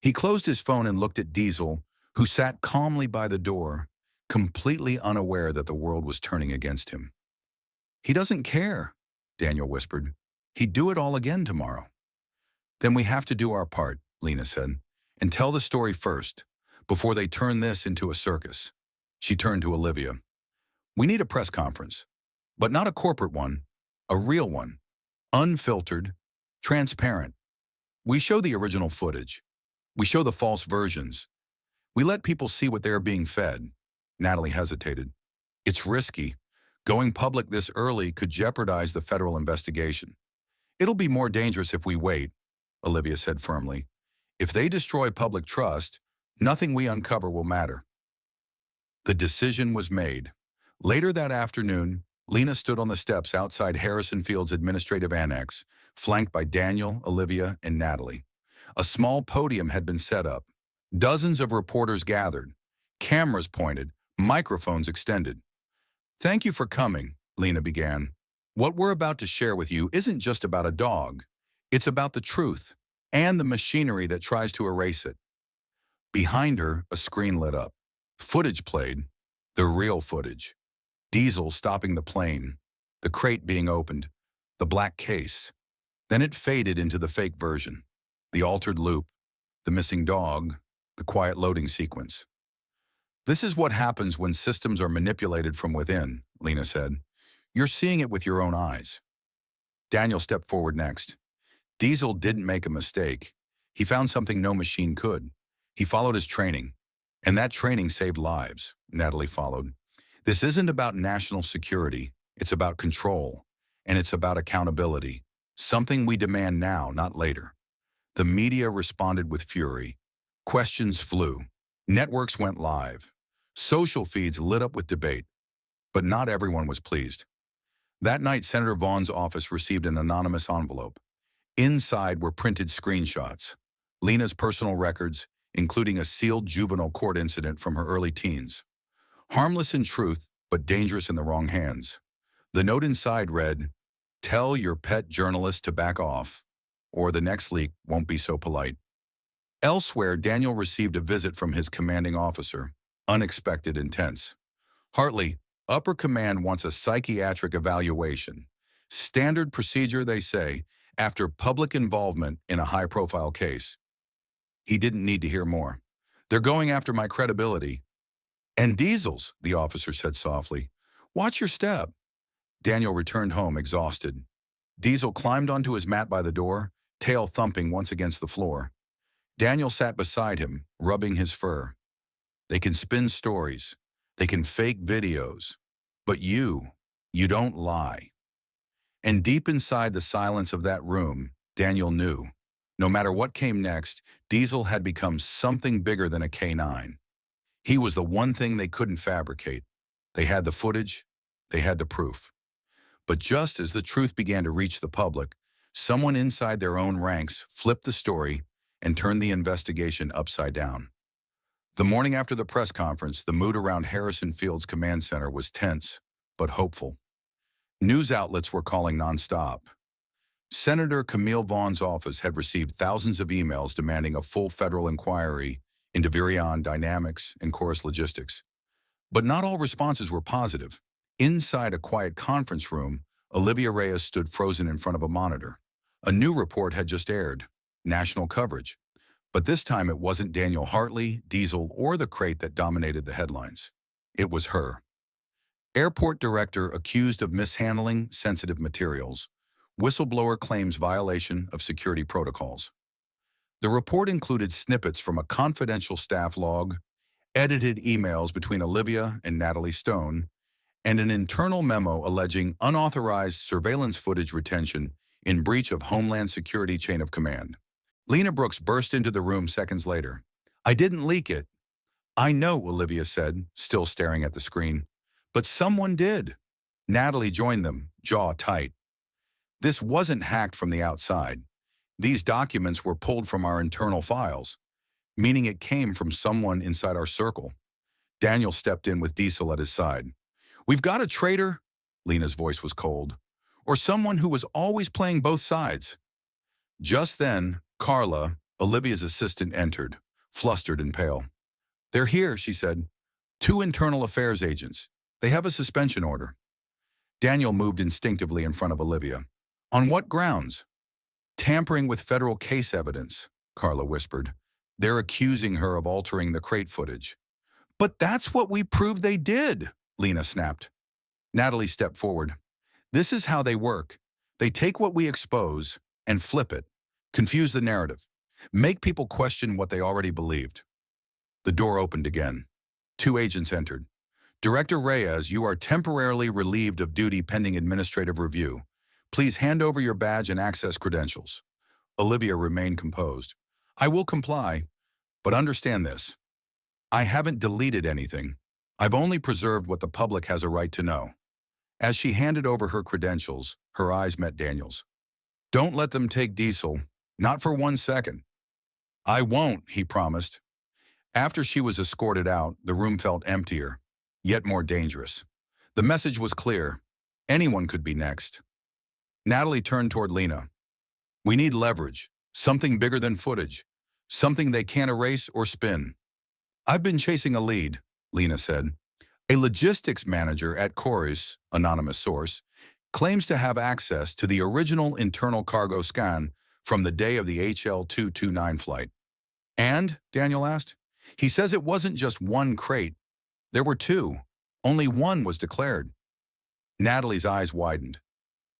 He closed his phone and looked at Diesel, who sat calmly by the door, completely unaware that the world was turning against him. He doesn't care, Daniel whispered. He'd do it all again tomorrow. Then we have to do our part, Lena said, and tell the story first, before they turn this into a circus. She turned to Olivia. We need a press conference, but not a corporate one, a real one, unfiltered, transparent. We show the original footage. We show the false versions. We let people see what they're being fed. Natalie hesitated. It's risky. Going public this early could jeopardize the federal investigation. It'll be more dangerous if we wait, Olivia said firmly. If they destroy public trust, nothing we uncover will matter. The decision was made. Later that afternoon, Lena stood on the steps outside Harrison Field's administrative annex, flanked by Daniel, Olivia, and Natalie. A small podium had been set up, Dozens of reporters gathered, cameras pointed, microphones extended. "Thank you for coming," Lena began. "What we're about to share with you isn't just about a dog. It's about the truth and the machinery that tries to erase it." Behind her, a screen lit up. Footage played, the real footage. Diesel stopping the plane, the crate being opened, the black case. Then it faded into the fake version, the altered loop, the missing dog, the quiet loading sequence. "This is what happens when systems are manipulated from within," Lena said. "You're seeing it with your own eyes." Daniel stepped forward next. Diesel didn't make a mistake. He found something no machine could. He followed his training, and that training saved lives, Natalie followed. "This isn't about national security. It's about control, and it's about accountability. Something we demand now, not later." The media responded with fury. Questions flew. Networks went live. Social feeds lit up with debate. But not everyone was pleased. That night, Senator Vaughn's office received an anonymous envelope. Inside were printed screenshots, Lena's personal records, including a sealed juvenile court incident from her early teens. Harmless in truth, but dangerous in the wrong hands. The note inside read, "Tell your pet journalist to back off, or the next leak won't be so polite." Elsewhere, Daniel received a visit from his commanding officer, unexpected and tense. "Hartley, upper command wants a psychiatric evaluation. Standard procedure, they say, after public involvement in a high-profile case." He didn't need to hear more. "They're going after my credibility." "And Diesel's," the officer said softly. "Watch your step." Daniel returned home exhausted. Diesel climbed onto his mat by the door, tail thumping once against the floor. Daniel sat beside him, rubbing his fur. "They can spin stories. They can fake videos. But you don't lie." And deep inside the silence of that room, Daniel knew. No matter what came next, Diesel had become something bigger than a K9. He was the one thing they couldn't fabricate. They had the footage. They had the proof. But just as the truth began to reach the public, someone inside their own ranks flipped the story and turned the investigation upside down. The morning after the press conference, the mood around Harrison Field's command center was tense, but hopeful. News outlets were calling nonstop. Senator Camille Vaughn's office had received thousands of emails demanding a full federal inquiry into Virion Dynamics and Chorus Logistics. But not all responses were positive. Inside a quiet conference room, Olivia Reyes stood frozen in front of a monitor. A new report had just aired, national coverage. But this time it wasn't Daniel Hartley, Diesel, or the crate that dominated the headlines. It was her. Airport director accused of mishandling sensitive materials. Whistleblower claims violation of security protocols. The report included snippets from a confidential staff log, edited emails between Olivia and Natalie Stone, and an internal memo alleging unauthorized surveillance footage retention in breach of Homeland Security chain of command. Lena Brooks burst into the room seconds later. "I didn't leak it." "I know," Olivia said, still staring at the screen. "But someone did." Natalie joined them, jaw tight. "This wasn't hacked from the outside. These documents were pulled from our internal files, meaning it came from someone inside our circle." Daniel stepped in with Diesel at his side. "We've got a traitor," Lena's voice was cold, "or someone who was always playing both sides." Just then, Carla, Olivia's assistant, entered, flustered and pale. "They're here," she said. "Two internal affairs agents. They have a suspension order." Daniel moved instinctively in front of Olivia. "On what grounds?" "Tampering with federal case evidence," Carla whispered. "They're accusing her of altering the crate footage." "But that's what we proved they did," Lena snapped. Natalie stepped forward. "This is how they work. They take what we expose and flip it, confuse the narrative, make people question what they already believed." The door opened again. Two agents entered. "Director Reyes, you are temporarily relieved of duty pending administrative review. Please hand over your badge and access credentials." Olivia remained composed. "I will comply, but understand this. I haven't deleted anything. I've only preserved what the public has a right to know." As she handed over her credentials, her eyes met Daniel's. "Don't let them take Diesel, not for 1 second." "I won't," he promised. After she was escorted out, the room felt emptier, yet more dangerous. The message was clear. Anyone could be next. Natalie turned toward Lena. We need leverage, something bigger than footage, something they can't erase or spin. I've been chasing a lead, Lena said. A logistics manager at Chorus, anonymous source, claims to have access to the original internal cargo scan from the day of the HL229 flight. And, Daniel asked, he says it wasn't just one crate. There were two. Only one was declared. Natalie's eyes widened.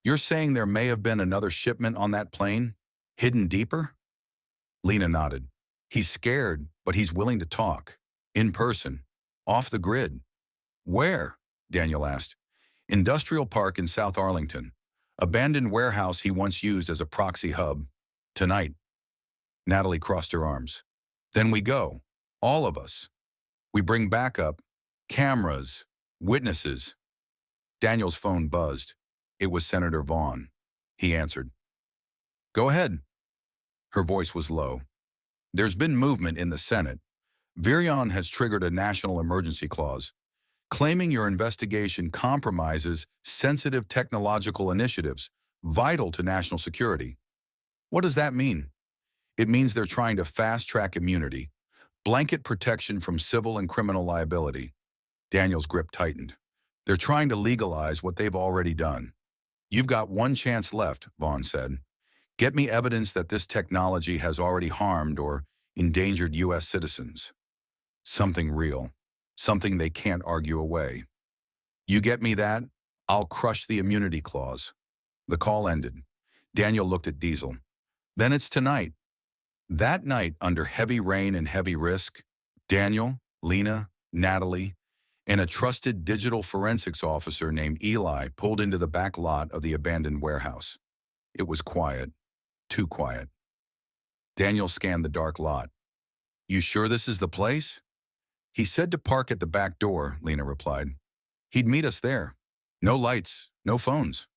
You're saying there may have been another shipment on that plane? Hidden deeper? Lena nodded. He's scared, but he's willing to talk. In person. Off the grid. Where? Daniel asked. Industrial Park in South Arlington. Abandoned warehouse he once used as a proxy hub. Tonight. Natalie crossed her arms. Then we go. All of us. We bring backup, cameras, witnesses. Daniel's phone buzzed. It was Senator Vaughn. He answered. Go ahead. Her voice was low. There's been movement in the Senate. Virion has triggered a national emergency clause, claiming your investigation compromises sensitive technological initiatives vital to national security. What does that mean? It means they're trying to fast-track immunity, blanket protection from civil and criminal liability. Daniel's grip tightened. They're trying to legalize what they've already done. You've got one chance left, Vaughn said. Get me evidence that this technology has already harmed or endangered U.S. citizens. Something real. Something they can't argue away. You get me that, I'll crush the immunity clause. The call ended. Daniel looked at Diesel. Then it's tonight. That night, under heavy rain and heavy risk, Daniel, Lena, Natalie, and a trusted digital forensics officer named Eli pulled into the back lot of the abandoned warehouse. It was quiet. Too quiet. Daniel scanned the dark lot. You sure this is the place? He said to park at the back door, Lena replied. He'd meet us there. No lights, no phones.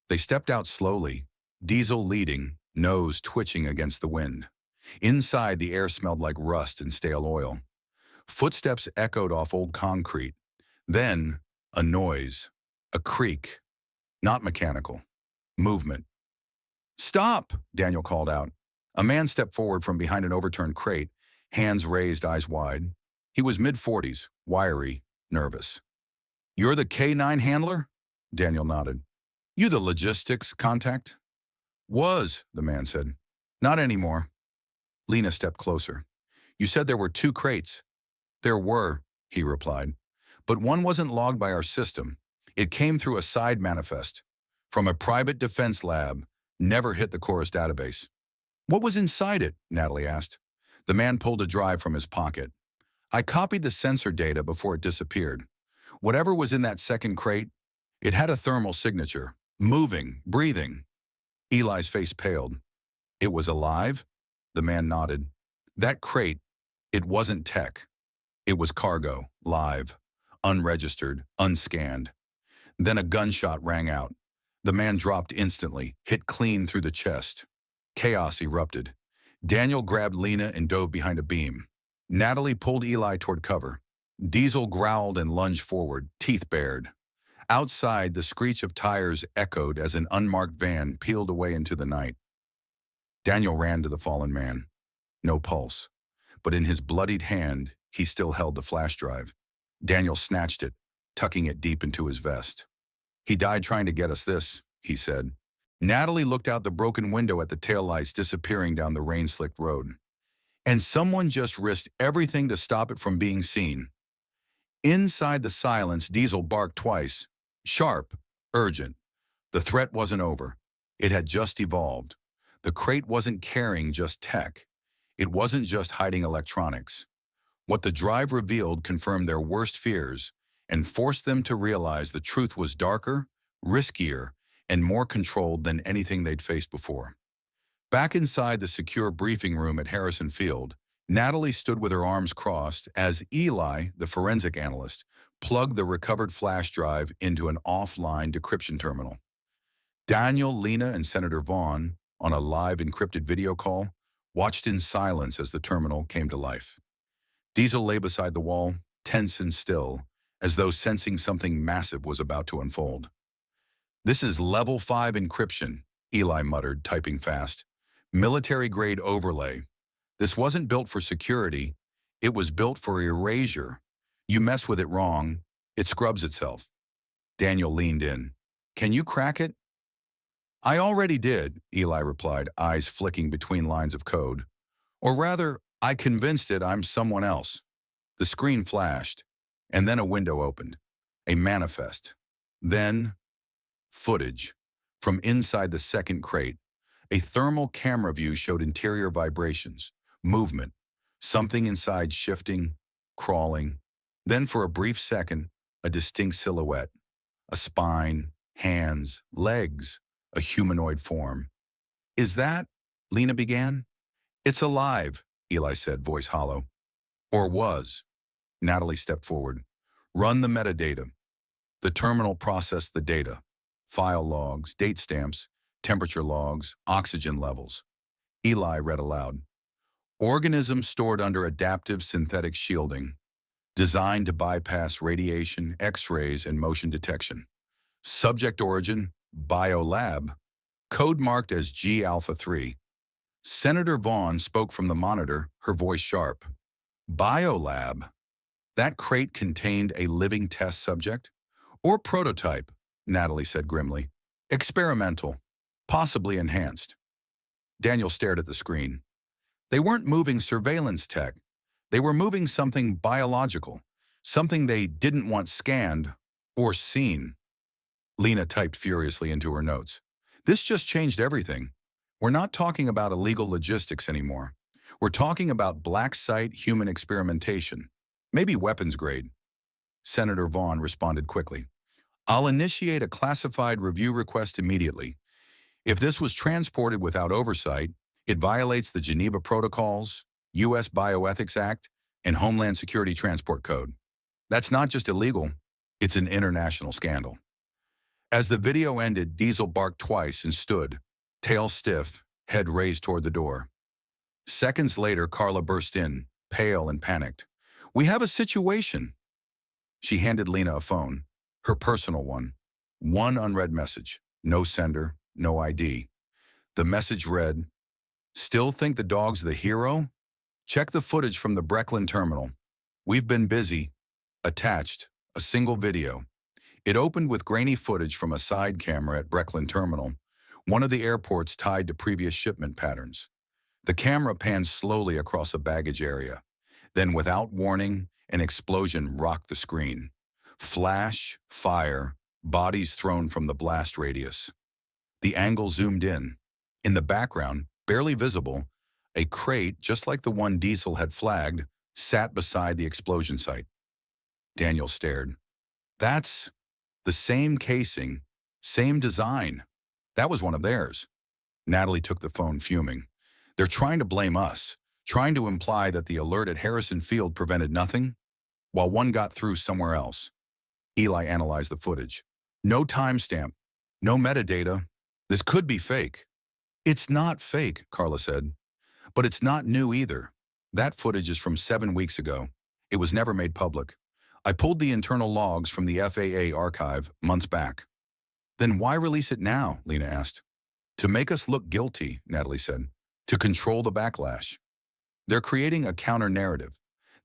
They stepped out slowly, Diesel leading, nose twitching against the wind. Inside, the air smelled like rust and stale oil. Footsteps echoed off old concrete. Then, a noise, a creak. Not mechanical. Movement. Stop, Daniel called out. A man stepped forward from behind an overturned crate, hands raised, eyes wide. He was mid-40s, wiry, nervous. You're the K9 handler? Daniel nodded. You the logistics contact? Was, the man said. Not anymore. Lena stepped closer. You said there were two crates. There were, he replied. But one wasn't logged by our system. It came through a side manifest. From a private defense lab, never hit the Chorus database. What was inside it? Natalie asked. The man pulled a drive from his pocket. I copied the sensor data before it disappeared. Whatever was in that second crate, it had a thermal signature. Moving, breathing. Eli's face paled. It was alive? The man nodded. That crate, it wasn't tech. It was cargo, live, unregistered, unscanned. Then a gunshot rang out. The man dropped instantly, hit clean through the chest. Chaos erupted. Daniel grabbed Lena and dove behind a beam. Natalie pulled Eli toward cover. Diesel growled and lunged forward, teeth bared. Outside, the screech of tires echoed as an unmarked van peeled away into the night. Daniel ran to the fallen man. No pulse. But in his bloodied hand, he still held the flash drive. Daniel snatched it, tucking it deep into his vest. He died trying to get us this, he said. Natalie looked out the broken window at the taillights disappearing down the rain-slicked road. And someone just risked everything to stop it from being seen. Inside the silence, Diesel barked twice. Sharp, urgent. The threat wasn't over. It had just evolved. The crate wasn't carrying just tech. It wasn't just hiding electronics. What the drive revealed confirmed their worst fears and forced them to realize the truth was darker, riskier, and more controlled than anything they'd faced before. Back inside the secure briefing room at Harrison Field, Natalie stood with her arms crossed as Eli, the forensic analyst, plugged the recovered flash drive into an offline decryption terminal. Daniel, Lena, and Senator Vaughn, on a live encrypted video call, watched in silence as the terminal came to life. Diesel lay beside the wall, tense and still, as though sensing something massive was about to unfold. "This is level 5 encryption," Eli muttered, typing fast. "Military-grade overlay. This wasn't built for security. It was built for erasure. You mess with it wrong, it scrubs itself." Daniel leaned in. "Can you crack it?" "I already did," Eli replied, eyes flicking between lines of code. "Or rather, I convinced it I'm someone else." The screen flashed, and then a window opened. A manifest. Then, footage. From inside the second crate, a thermal camera view showed interior vibrations, movement, something inside shifting, crawling. Then for a brief second, a distinct silhouette. A spine, hands, legs, a humanoid form. "Is that?" Lena began. "It's alive," Eli said, voice hollow. "Or was." Natalie stepped forward. "Run the metadata." The terminal processed the data. File logs, date stamps, temperature logs, oxygen levels. Eli read aloud. "Organisms stored under adaptive synthetic shielding, designed to bypass radiation, X-rays, and motion detection. Subject origin, biolab, code marked as G-alpha-3. Senator Vaughn spoke from the monitor, her voice sharp. "Biolab? That crate contained a living test subject? Or prototype," Natalie said grimly. "Experimental, possibly enhanced." Daniel stared at the screen. They weren't moving surveillance tech. They were moving something biological, something they didn't want scanned or seen. Lena typed furiously into her notes. "This just changed everything. We're not talking about illegal logistics anymore. We're talking about black site human experimentation, maybe weapons grade." Senator Vaughn responded quickly. "I'll initiate a classified review request immediately. If this was transported without oversight, it violates the Geneva Protocols, U.S. Bioethics Act, and Homeland Security Transport Code. That's not just illegal, it's an international scandal." As the video ended, Diesel barked twice and stood, tail stiff, head raised toward the door. Seconds later, Carla burst in, pale and panicked. "We have a situation." She handed Lena a phone, her personal one. One unread message, no sender, no ID. The message read, "Still think the dog's the hero? Check the footage from the Brecklin terminal. We've been busy." Attached, a single video. It opened with grainy footage from a side camera at Brecklin Terminal, one of the airports tied to previous shipment patterns. The camera panned slowly across a baggage area. Then, without warning, an explosion rocked the screen. Flash, fire, bodies thrown from the blast radius. The angle zoomed in. In the background, barely visible, a crate, just like the one Diesel had flagged, sat beside the explosion site. Daniel stared. "That's the same casing, same design. That was one of theirs." Natalie took the phone, fuming. "They're trying to blame us, trying to imply that the alert at Harrison Field prevented nothing, while one got through somewhere else." Eli analyzed the footage. "No timestamp, no metadata. This could be fake." "It's not fake," Carla said. "But it's not new either. That footage is from 7 weeks ago. It was never made public. I pulled the internal logs from the FAA archive months back." "Then why release it now?" Lena asked. "To make us look guilty," Natalie said. "To control the backlash. They're creating a counter-narrative,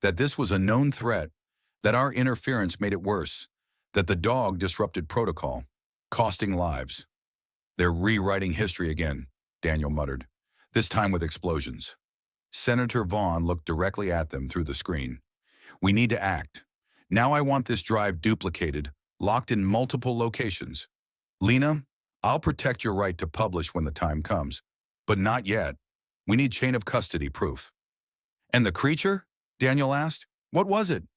that this was a known threat, that our interference made it worse, that the dog disrupted protocol, costing lives. They're rewriting history again," Daniel muttered, "this time with explosions." Senator Vaughn looked directly at them through the screen. "We need to act. Now I want this drive duplicated, locked in multiple locations. Lena, I'll protect your right to publish when the time comes, but not yet. We need chain of custody proof." "And the creature?" Daniel asked. "What was it?"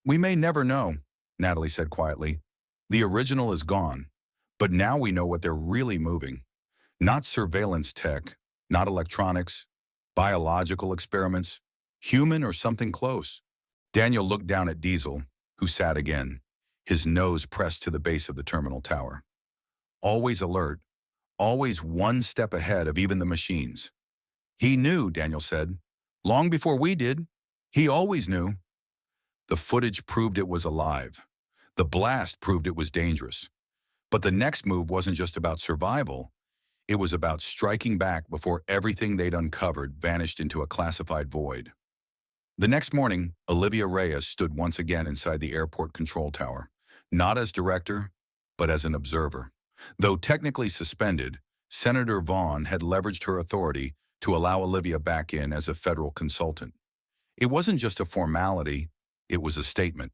"We may never know," Natalie said quietly. "The original is gone, but now we know what they're really moving. Not surveillance tech, not electronics, biological experiments, human or something close." Daniel looked down at Diesel, who sat again, his nose pressed to the base of the terminal tower. Always alert, always one step ahead of even the machines. "He knew," Daniel said. "Long before we did. He always knew. The footage proved it was alive. The blast proved it was dangerous. But the next move wasn't just about survival. It was about striking back before everything they'd uncovered vanished into a classified void. The next morning, Olivia Reyes stood once again inside the airport control tower, not as director, but as an observer. Though technically suspended, Senator Vaughn had leveraged her authority to allow Olivia back in as a federal consultant. It wasn't just a formality, it was a statement.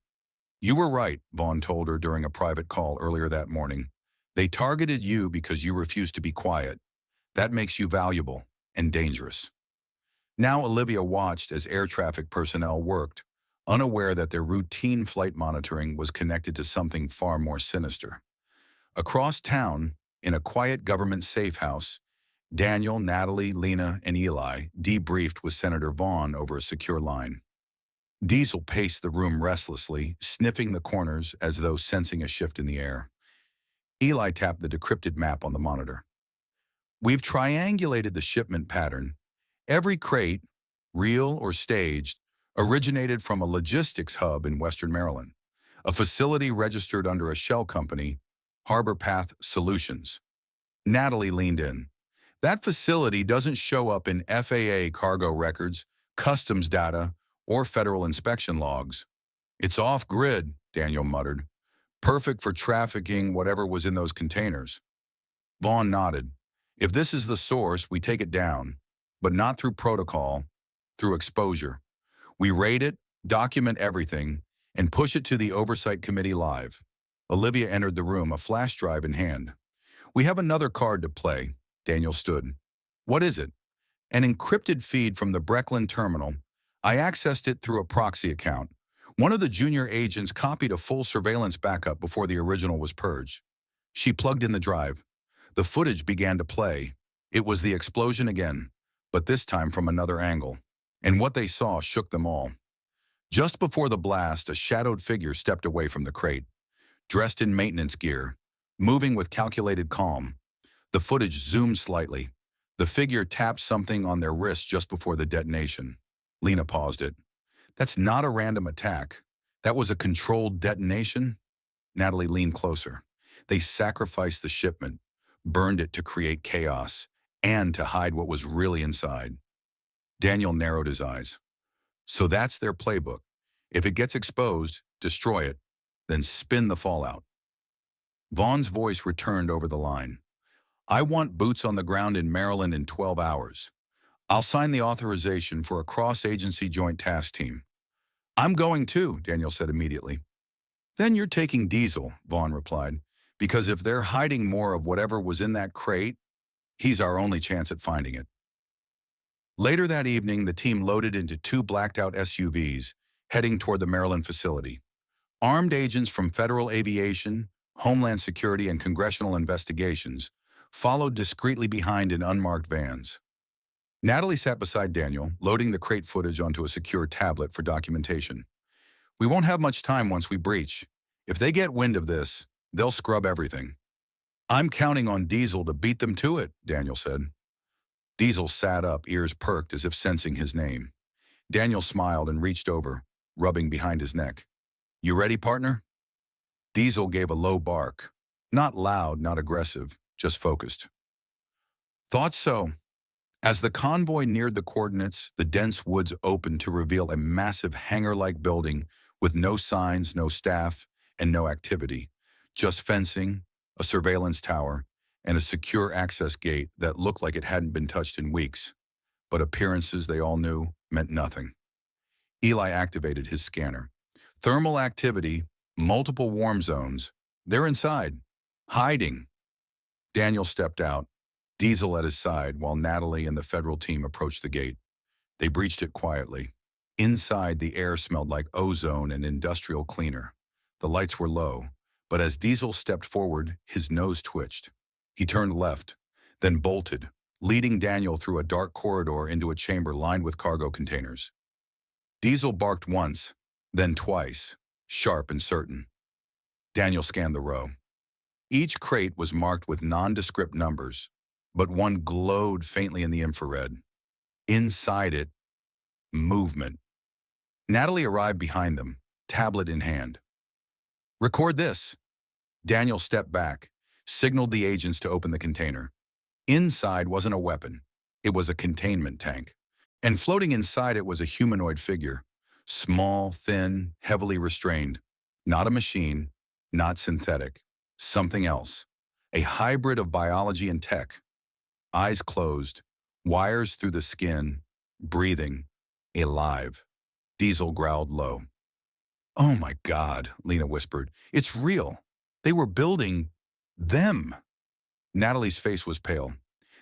You were right, Vaughn told her during a private call earlier that morning. They targeted you because you refused to be quiet. That makes you valuable and dangerous. Now Olivia watched as air traffic personnel worked, unaware that their routine flight monitoring was connected to something far more sinister. Across town, in a quiet government safe house, Daniel, Natalie, Lena, and Eli debriefed with Senator Vaughn over a secure line. Diesel paced the room restlessly, sniffing the corners as though sensing a shift in the air. Eli tapped the decrypted map on the monitor. We've triangulated the shipment pattern. Every crate, real or staged, originated from a logistics hub in Western Maryland, a facility registered under a shell company, Harbor Path Solutions. Natalie leaned in. That facility doesn't show up in FAA cargo records, customs data, or federal inspection logs. It's off-grid, Daniel muttered. Perfect for trafficking whatever was in those containers. Vaughn nodded. If this is the source, we take it down, but not through protocol, through exposure. We raid it, document everything, and push it to the Oversight Committee live. Olivia entered the room, a flash drive in hand. We have another card to play. Daniel stood. What is it? An encrypted feed from the Breckland terminal. I accessed it through a proxy account. One of the junior agents copied a full surveillance backup before the original was purged. She plugged in the drive. The footage began to play. It was the explosion again, but this time from another angle. And what they saw shook them all. Just before the blast, a shadowed figure stepped away from the crate, dressed in maintenance gear, moving with calculated calm. The footage zoomed slightly. The figure tapped something on their wrist just before the detonation. Lena paused it. That's not a random attack. That was a controlled detonation? Natalie leaned closer. They sacrificed the shipment, burned it to create chaos, and to hide what was really inside. Daniel narrowed his eyes. So that's their playbook. If it gets exposed, destroy it, then spin the fallout. Vaughn's voice returned over the line. I want boots on the ground in Maryland in 12 hours. I'll sign the authorization for a cross-agency joint task team. I'm going too, Daniel said immediately. Then you're taking Diesel, Vaughn replied, because if they're hiding more of whatever was in that crate, he's our only chance at finding it. Later that evening, the team loaded into 2 blacked-out SUVs, heading toward the Maryland facility. Armed agents from Federal Aviation, Homeland Security, and Congressional Investigations followed discreetly behind in unmarked vans. Natalie sat beside Daniel, loading the crate footage onto a secure tablet for documentation. We won't have much time once we breach. If they get wind of this, they'll scrub everything. I'm counting on Diesel to beat them to it, Daniel said. Diesel sat up, ears perked as if sensing his name. Daniel smiled and reached over, rubbing behind his neck. You ready, partner? Diesel gave a low bark. Not loud, not aggressive, just focused. Thought so. As the convoy neared the coordinates, the dense woods opened to reveal a massive hangar-like building with no signs, no staff, and no activity. Just fencing, a surveillance tower, and a secure access gate that looked like it hadn't been touched in weeks. But appearances, they all knew, meant nothing. Eli activated his scanner. Thermal activity, multiple warm zones. They're inside, hiding. Daniel stepped out, Diesel at his side, while Natalie and the federal team approached the gate. They breached it quietly. Inside, the air smelled like ozone and industrial cleaner. The lights were low, but as Diesel stepped forward, his nose twitched. He turned left, then bolted, leading Daniel through a dark corridor into a chamber lined with cargo containers. Diesel barked once, then twice, sharp and certain. Daniel scanned the row. Each crate was marked with nondescript numbers, but one glowed faintly in the infrared. Inside it, movement. Natalie arrived behind them, tablet in hand. "Record this." Daniel stepped back, signaled the agents to open the container. Inside wasn't a weapon. It was a containment tank. And floating inside it was a humanoid figure. Small, thin, heavily restrained. Not a machine, not synthetic. Something else. A hybrid of biology and tech. Eyes closed, wires through the skin, breathing, alive. Diesel growled low. "Oh my God," Lena whispered. "It's real. They were building them." Natalie's face was pale.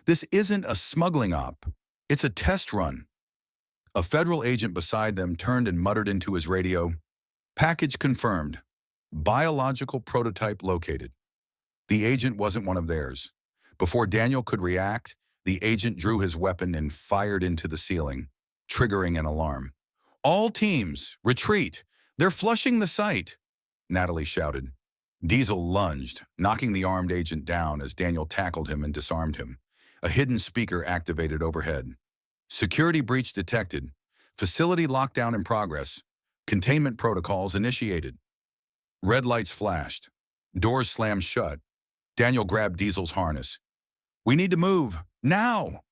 "This isn't a smuggling op. It's a test run." A federal agent beside them turned and muttered into his radio, "Package confirmed. Biological prototype located." The agent wasn't one of theirs. Before Daniel could react, the agent drew his weapon and fired into the ceiling, triggering an alarm. "All teams, retreat! They're flushing the site!" Natalie shouted. Diesel lunged, knocking the armed agent down as Daniel tackled him and disarmed him. A hidden speaker activated overhead. "Security breach detected. Facility lockdown in progress. Containment protocols initiated." Red lights flashed. Doors slammed shut. Daniel grabbed Diesel's harness. "We need to move, now!"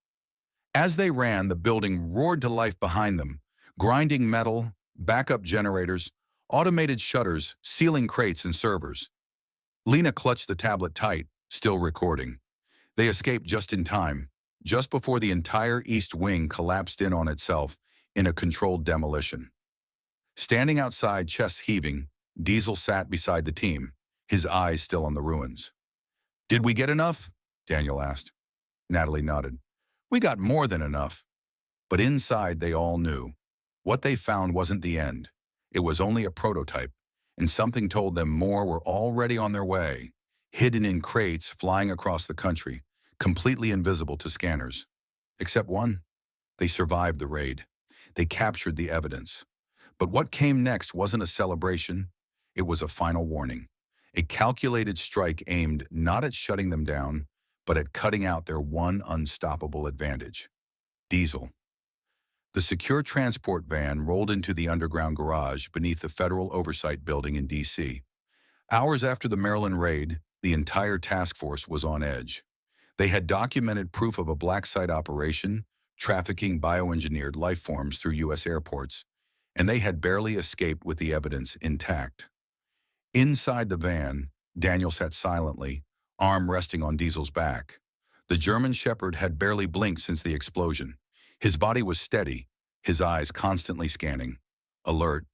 As they ran, the building roared to life behind them. Grinding metal, backup generators, automated shutters, sealing crates and servers. Lena clutched the tablet tight, still recording. They escaped just in time, just before the entire east wing collapsed in on itself in a controlled demolition. Standing outside, chest heaving, Diesel sat beside the team, his eyes still on the ruins. "Did we get enough?" Daniel asked. Natalie nodded. "We got more than enough." But inside they all knew. What they found wasn't the end. It was only a prototype, and something told them more were already on their way, hidden in crates flying across the country, completely invisible to scanners. Except one. They survived the raid. They captured the evidence. But what came next wasn't a celebration. It was a final warning. A calculated strike aimed not at shutting them down, but at cutting out their one unstoppable advantage: Diesel. The secure transport van rolled into the underground garage beneath the Federal Oversight Building in D.C. Hours after the Maryland raid, the entire task force was on edge. They had documented proof of a black site operation, trafficking bioengineered life forms through U.S. airports, and they had barely escaped with the evidence intact. Inside the van, Daniel sat silently, arm resting on Diesel's back. The German Shepherd had barely blinked since the explosion. His body was steady, his eyes constantly scanning, alert,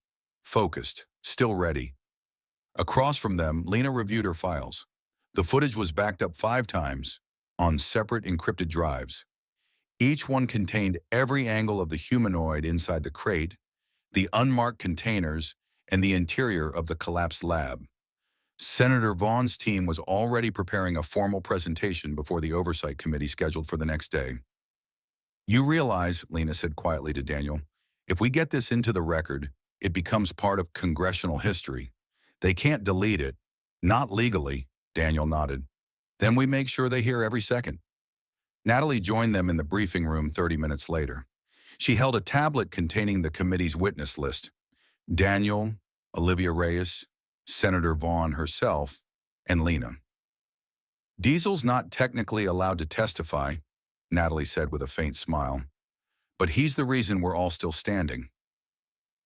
focused, still ready. Across from them, Lena reviewed her files. The footage was backed up 5 times, on separate encrypted drives. Each one contained every angle of the humanoid inside the crate, the unmarked containers, and the interior of the collapsed lab. Senator Vaughn's team was already preparing a formal presentation before the Oversight Committee scheduled for the next day. "You realize," Lena said quietly to Daniel, "if we get this into the record, it becomes part of congressional history. They can't delete it. Not legally," Daniel nodded. "Then we make sure they hear every second." Natalie joined them in the briefing room 30 minutes later. She held a tablet containing the committee's witness list: Daniel, Olivia Reyes, Senator Vaughn herself, and Lena. "Diesel's not technically allowed to testify," Natalie said with a faint smile, "but he's the reason we're all still standing."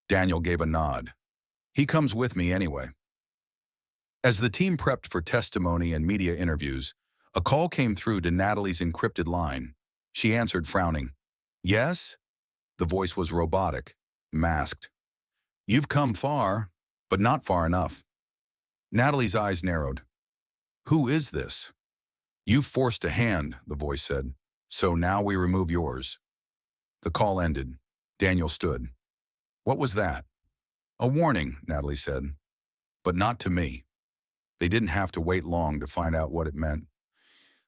Daniel gave a nod. "He comes with me anyway." As the team prepped for testimony and media interviews, a call came through to Natalie's encrypted line. She answered, frowning. "Yes?" The voice was robotic, masked. "You've come far, but not far enough." Natalie's eyes narrowed. "Who is this?" "You forced a hand," the voice said. "So now we remove yours." The call ended. Daniel stood. "What was that?" "A warning," Natalie said. "But not to me." They didn't have to wait long to find out what it meant.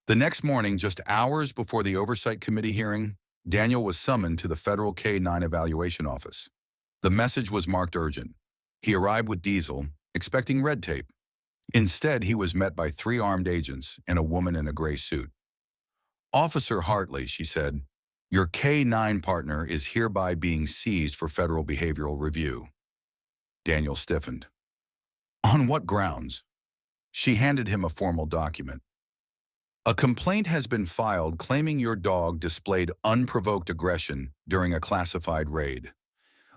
The next morning, just hours before the Oversight Committee hearing, Daniel was summoned to the Federal K-9 Evaluation Office. The message was marked urgent. He arrived with Diesel, expecting red tape. Instead, he was met by 3 armed agents and a woman in a gray suit. "Officer Hartley," she said, Your K-9 partner is hereby being seized for federal behavioral review. Daniel stiffened. On what grounds? She handed him a formal document. A complaint has been filed claiming your dog displayed unprovoked aggression during a classified raid.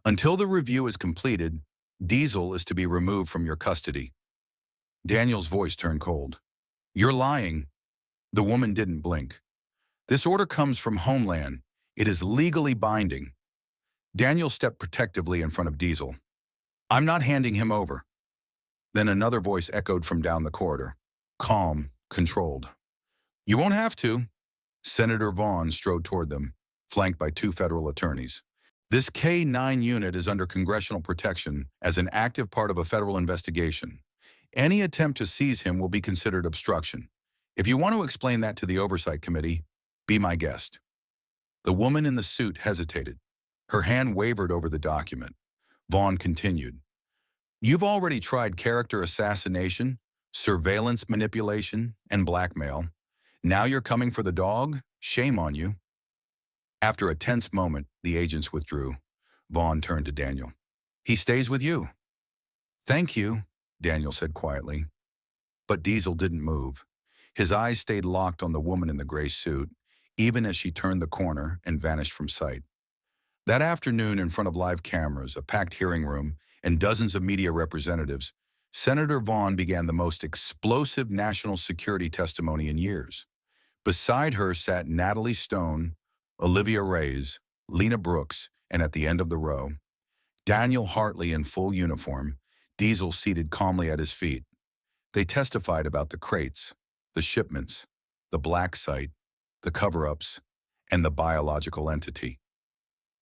Until the review is completed, Diesel is to be removed from your custody. Daniel's voice turned cold. You're lying. The woman didn't blink. This order comes from Homeland. It is legally binding. Daniel stepped protectively in front of Diesel. I'm not handing him over. Then another voice echoed from down the corridor. Calm, controlled. You won't have to. Senator Vaughn strode toward them, flanked by two federal attorneys. This K-9 unit is under congressional protection as an active part of a federal investigation. Any attempt to seize him will be considered obstruction. If you want to explain that to the Oversight Committee, be my guest. The woman in the suit hesitated. Her hand wavered over the document. Vaughn continued. You've already tried character assassination, surveillance manipulation, and blackmail. Now you're coming for the dog? Shame on you. After a tense moment, the agents withdrew. Vaughn turned to Daniel. He stays with you. Thank you, Daniel said quietly. But Diesel didn't move. His eyes stayed locked on the woman in the gray suit, even as she turned the corner and vanished from sight. That afternoon, in front of live cameras, a packed hearing room, and dozens of media representatives, Senator Vaughn began the most explosive national security testimony in years. Beside her sat Natalie Stone, Olivia Reyes, Lena Brooks, and at the end of the row, Daniel Hartley in full uniform, Diesel seated calmly at his feet. They testified about the crates, the shipments, the black site, the cover-ups, and the biological entity.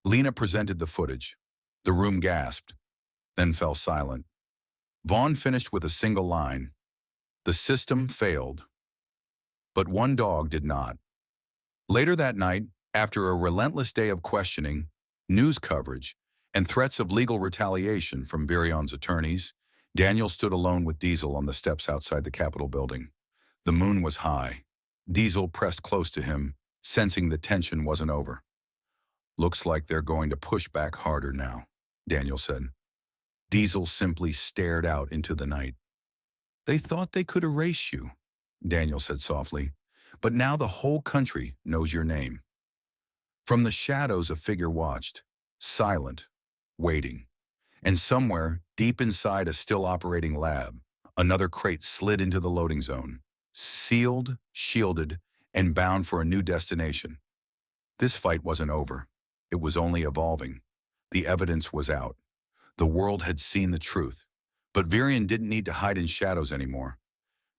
Lena presented the footage. The room gasped, then fell silent. Vaughn finished with a single line. The system failed. But one dog did not. Later that night, after a relentless day of questioning, news coverage, and threats of legal retaliation from Virion's attorneys, Daniel stood alone with Diesel on the steps outside the Capitol building. The moon was high. Diesel pressed close to him, sensing the tension wasn't over. Looks like they're going to push back harder now, Daniel said. Diesel simply stared out into the night. They thought they could erase you, Daniel said softly, but now the whole country knows your name. From the shadows, a figure watched, silent, waiting. And somewhere, deep inside a still operating lab, another crate slid into the loading zone, sealed, shielded, and bound for a new destination. This fight wasn't over. It was only evolving. The evidence was out. The world had seen the truth. But Virion didn't need to hide in shadows anymore,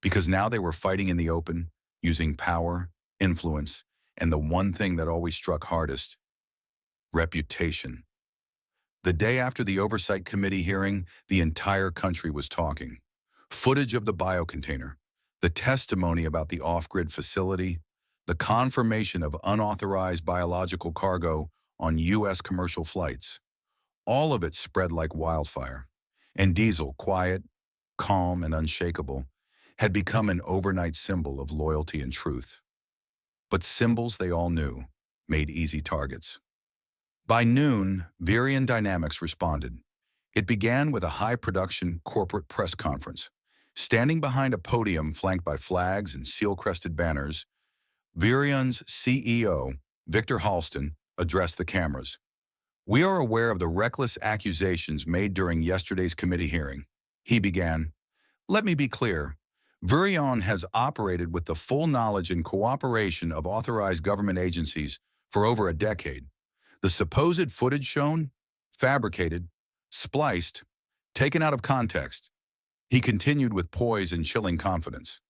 because now they were fighting in the open, using power, influence, and the one thing that always struck hardest, reputation. The day after the Oversight Committee hearing, the entire country was talking. Footage of the biocontainer, the testimony about the off-grid facility, the confirmation of unauthorized biological cargo on U.S. commercial flights. All of it spread like wildfire. And Diesel, quiet, calm, and unshakable, had become an overnight symbol of loyalty and truth. But symbols they all knew made easy targets. By noon, Virion Dynamics responded. It began with a high-production corporate press conference. Standing behind a podium flanked by flags and seal-crested banners, Virion's CEO, Victor Halston, addressed the cameras. We are aware of the reckless accusations made during yesterday's committee hearing. He began, let me be clear. Virion has operated with the full knowledge and cooperation of authorized government agencies for over a decade. The supposed footage shown, fabricated, spliced, taken out of context. He continued with poise and chilling confidence.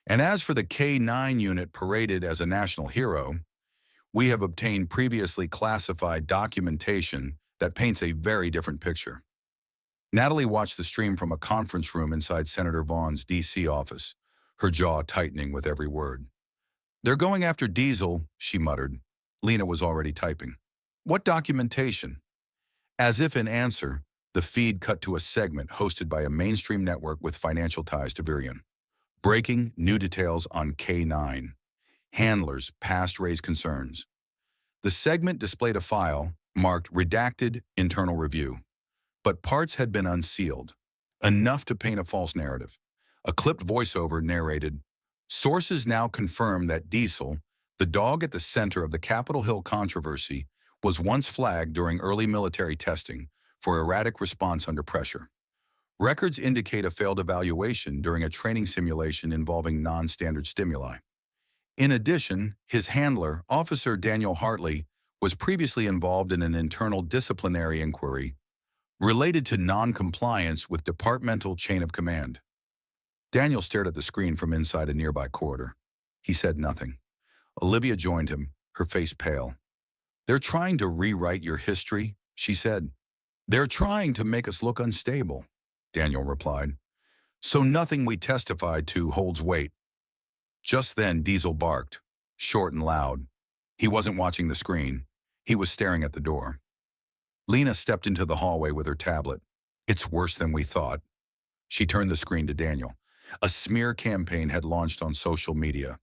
And as for the K-9 unit paraded as a national hero, we have obtained previously classified documentation that paints a very different picture. Natalie watched the stream from a conference room inside Senator Vaughn's D.C. office, her jaw tightening with every word. They're going after Diesel, she muttered. Lena was already typing. What documentation? As if in answer, the feed cut to a segment hosted by a mainstream network with financial ties to Virion. Breaking new details on K-9. Handlers past raised concerns. The segment displayed a file marked Redacted Internal Review, but parts had been unsealed, enough to paint a false narrative. A clipped voiceover narrated, "Sources now confirm that Diesel, the dog at the center of the Capitol Hill controversy, was once flagged during early military testing for erratic response under pressure. Records indicate a failed evaluation during a training simulation involving non-standard stimuli. In addition, his handler, Officer Daniel Hartley, was previously involved in an internal disciplinary inquiry related to non-compliance with departmental chain of command." Daniel stared at the screen from inside a nearby corridor. He said nothing. Olivia joined him, her face pale. "They're trying to rewrite your history," she said. "They're trying to make us look unstable," Daniel replied. "So nothing we testified to holds weight." Just then, Diesel barked, short and loud. He wasn't watching the screen. He was staring at the door. Lena stepped into the hallway with her tablet. "It's worse than we thought." She turned the screen to Daniel. A smear campaign had launched on social media.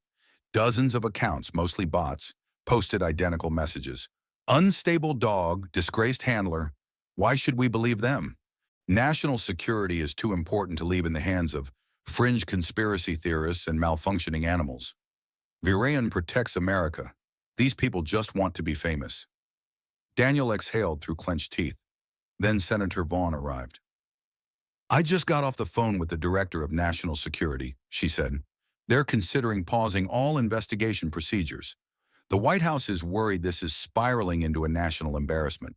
Dozens of accounts, mostly bots, posted identical messages. "Unstable dog, disgraced handler. Why should we believe them? National security is too important to leave in the hands of fringe conspiracy theorists and malfunctioning animals. Virayan protects America. These people just want to be famous." Daniel exhaled through clenched teeth. Then Senator Vaughn arrived. "I just got off the phone with the Director of National Security," she said. "They're considering pausing all investigation procedures. The White House is worried this is spiraling into a national embarrassment."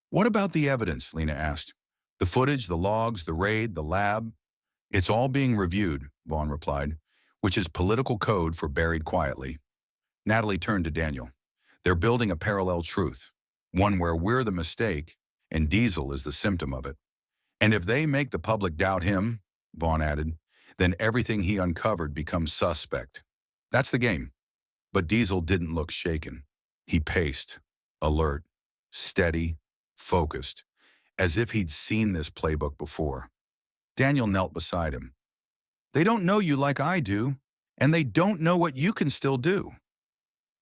"What about the evidence?" Lena asked. "The footage, the logs, the raid, the lab?" "It's all being reviewed," Vaughn replied, "which is political code for buried quietly." Natalie turned to Daniel. "They're building a parallel truth, one where we're the mistake and Diesel is the symptom of it. And if they make the public doubt him," Vaughn added, "then everything he uncovered becomes suspect. That's the game." But Diesel didn't look shaken. He paced, alert, steady, focused, as if he'd seen this playbook before. Daniel knelt beside him. "They don't know you like I do, and they don't know what you can still do."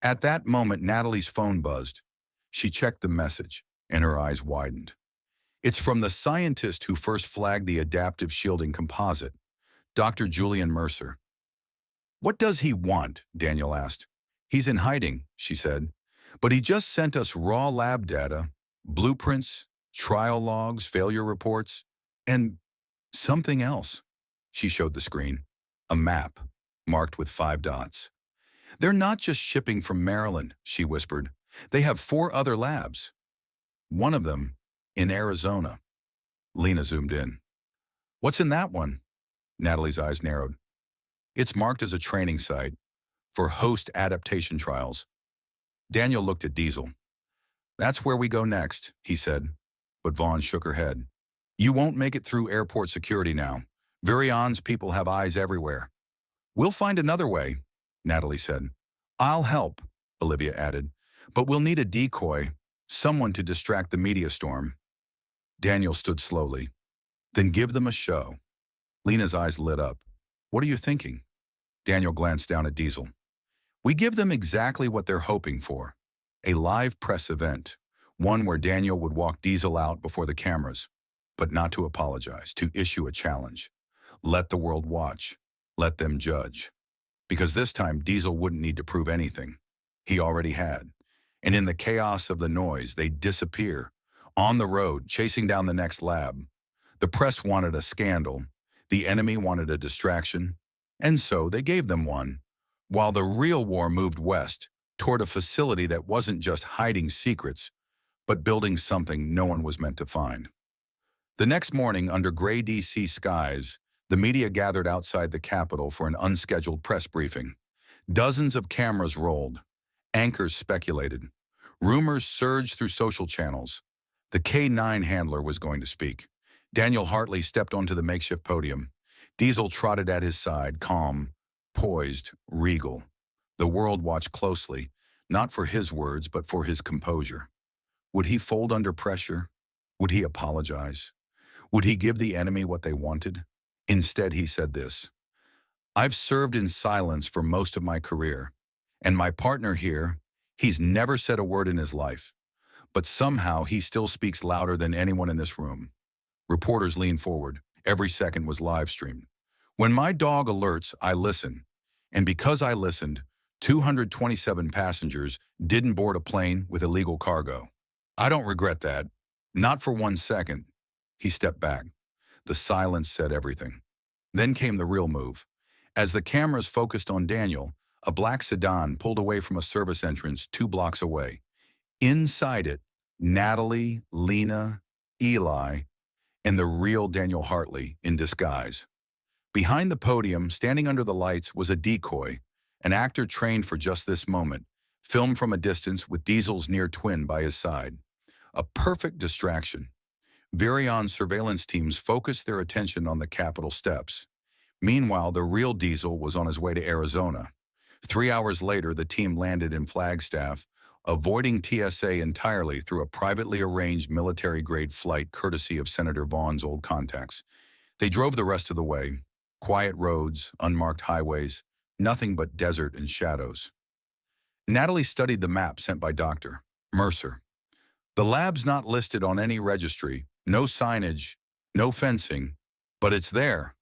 At that moment, Natalie's phone buzzed. She checked the message, and her eyes widened. "It's from the scientist who first flagged the adaptive shielding composite, Dr. Julian Mercer." "What does he want?" Daniel asked. "He's in hiding," she said. "But he just sent us raw lab data, blueprints, trial logs, failure reports, and something else." She showed the screen. A map, marked with 5 dots. "They're not just shipping from Maryland," she whispered. "They have 4 other labs. One of them in Arizona." Lena zoomed in. "What's in that one?" Natalie's eyes narrowed. "It's marked as a training site for host adaptation trials." Daniel looked at Diesel. "That's where we go next," he said, but Vaughn shook her head. "You won't make it through airport security now. Virian's people have eyes everywhere." "We'll find another way," Natalie said. "I'll help," Olivia added, "but we'll need a decoy, someone to distract the media storm." Daniel stood slowly. "Then give them a show." Lena's eyes lit up. "What are you thinking?" Daniel glanced down at Diesel. "We give them exactly what they're hoping for. A live press event, one where Daniel would walk Diesel out before the cameras, but not to apologize, to issue a challenge. Let the world watch. Let them judge. Because this time, Diesel wouldn't need to prove anything. He already had. And in the chaos of the noise, they'd disappear, on the road, chasing down the next lab. The press wanted a scandal. The enemy wanted a distraction. And so they gave them one. While the real war moved west, toward a facility that wasn't just hiding secrets, but building something no one was meant to find. The next morning, under gray DC skies, the media gathered outside the Capitol for an unscheduled press briefing. Dozens of cameras rolled. Anchors speculated. Rumors surged through social channels. The K9 handler was going to speak. Daniel Hartley stepped onto the makeshift podium. Diesel trotted at his side, calm, poised, regal. The world watched closely, not for his words, but for his composure. Would he fold under pressure? Would he apologize? Would he give the enemy what they wanted? Instead, he said this: "I've served in silence for most of my career, and my partner here, He's never said a word in his life, but somehow he still speaks louder than anyone in this room. Reporters lean forward. Every second was live streamed. When my dog alerts, I listen. And because I listened, 227 passengers didn't board a plane with illegal cargo. I don't regret that. Not for 1 second. He stepped back. The silence said everything. Then came the real move. As the cameras focused on Daniel, a black sedan pulled away from a service entrance 2 blocks away. Inside it, Natalie, Lena, Eli, and the real Daniel Hartley in disguise. Behind the podium, standing under the lights, was a decoy, an actor trained for just this moment, filmed from a distance with Diesel's near twin by his side. A perfect distraction. Virion's surveillance teams focused their attention on the Capitol steps. Meanwhile, the real Diesel was on his way to Arizona. 3 hours later, the team landed in Flagstaff, avoiding TSA entirely through a privately arranged military-grade flight courtesy of Senator Vaughn's old contacts. They drove the rest of the way. Quiet roads, unmarked highways, nothing but desert and shadows. Natalie studied the map sent by Dr. Mercer. The lab's not listed on any registry, no signage, no fencing, but it's there.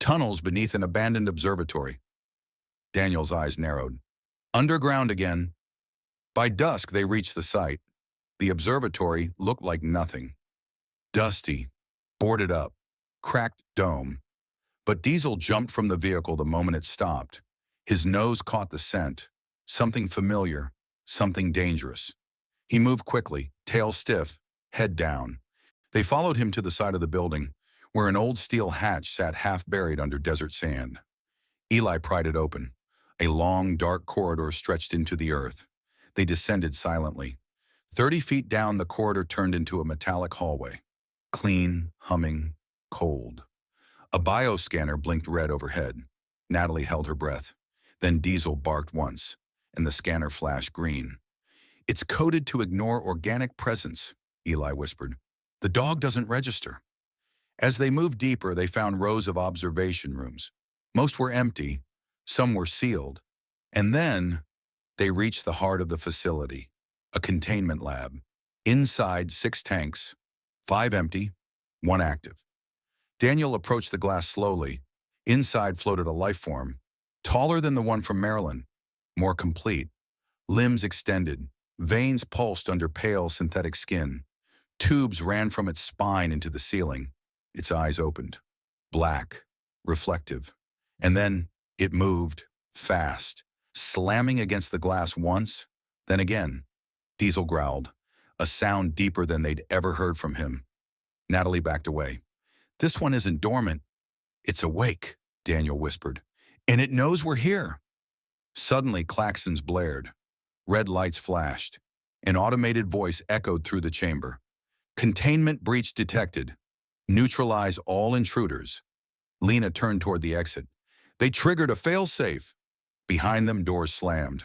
Tunnels beneath an abandoned observatory. Daniel's eyes narrowed. Underground again. By dusk, they reached the site. The observatory looked like nothing. Dusty, boarded up, cracked dome. But Diesel jumped from the vehicle the moment it stopped. His nose caught the scent. Something familiar, something dangerous. He moved quickly, tail stiff, head down. They followed him to the side of the building, where an old steel hatch sat half buried under desert sand. Eli pried it open. A long, dark corridor stretched into the earth. They descended silently. 30 feet down, the corridor turned into a metallic hallway. Clean, humming, cold. A bioscanner blinked red overhead. Natalie held her breath. Then Diesel barked once, and the scanner flashed green. It's coded to ignore organic presence, Eli whispered. The dog doesn't register. As they moved deeper, they found rows of observation rooms. Most were empty, some were sealed. And then they reached the heart of the facility, a containment lab. Inside, 6 tanks, 5 empty, 1 active. Daniel approached the glass slowly. Inside floated a life form, taller than the one from Maryland, more complete. Limbs extended, veins pulsed under pale synthetic skin. Tubes ran from its spine into the ceiling. Its eyes opened, black, reflective. And then it moved, fast, slamming against the glass once, then again. Diesel growled, a sound deeper than they'd ever heard from him. Natalie backed away. This one isn't dormant. It's awake, Daniel whispered. And it knows we're here. Suddenly, klaxons blared. Red lights flashed. An automated voice echoed through the chamber. Containment breach detected. Neutralize all intruders. Lena turned toward the exit. They triggered a failsafe. Behind them, doors slammed.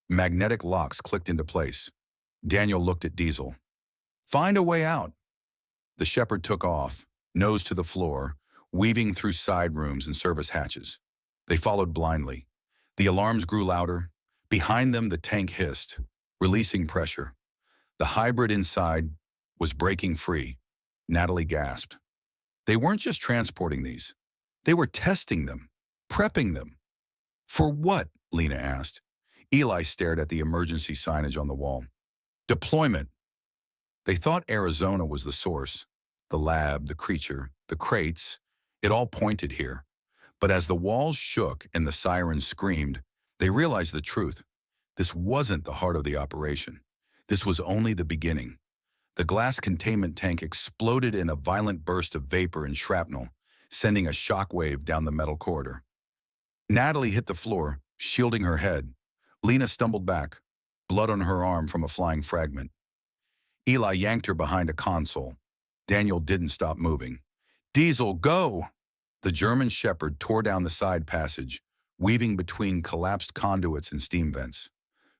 Magnetic locks clicked into place. Daniel looked at Diesel. Find a way out. The Shepherd took off, nose to the floor, weaving through side rooms and service hatches. They followed blindly. The alarms grew louder. Behind them, the tank hissed, releasing pressure. The hybrid inside was breaking free. Natalie gasped. They weren't just transporting these. They were testing them, prepping them. For what? Lena asked. Eli stared at the emergency signage on the wall. Deployment. They thought Arizona was the source. The lab, the creature, the crates, it all pointed here. But as the walls shook and the sirens screamed, they realized the truth. This wasn't the heart of the operation. This was only the beginning. The glass containment tank exploded in a violent burst of vapor and shrapnel, sending a shockwave down the metal corridor. Natalie hit the floor, shielding her head. Lena stumbled back, blood on her arm from a flying fragment. Eli yanked her behind a console. Daniel didn't stop moving. Diesel, go! The German Shepherd tore down the side passage, weaving between collapsed conduits and steam vents.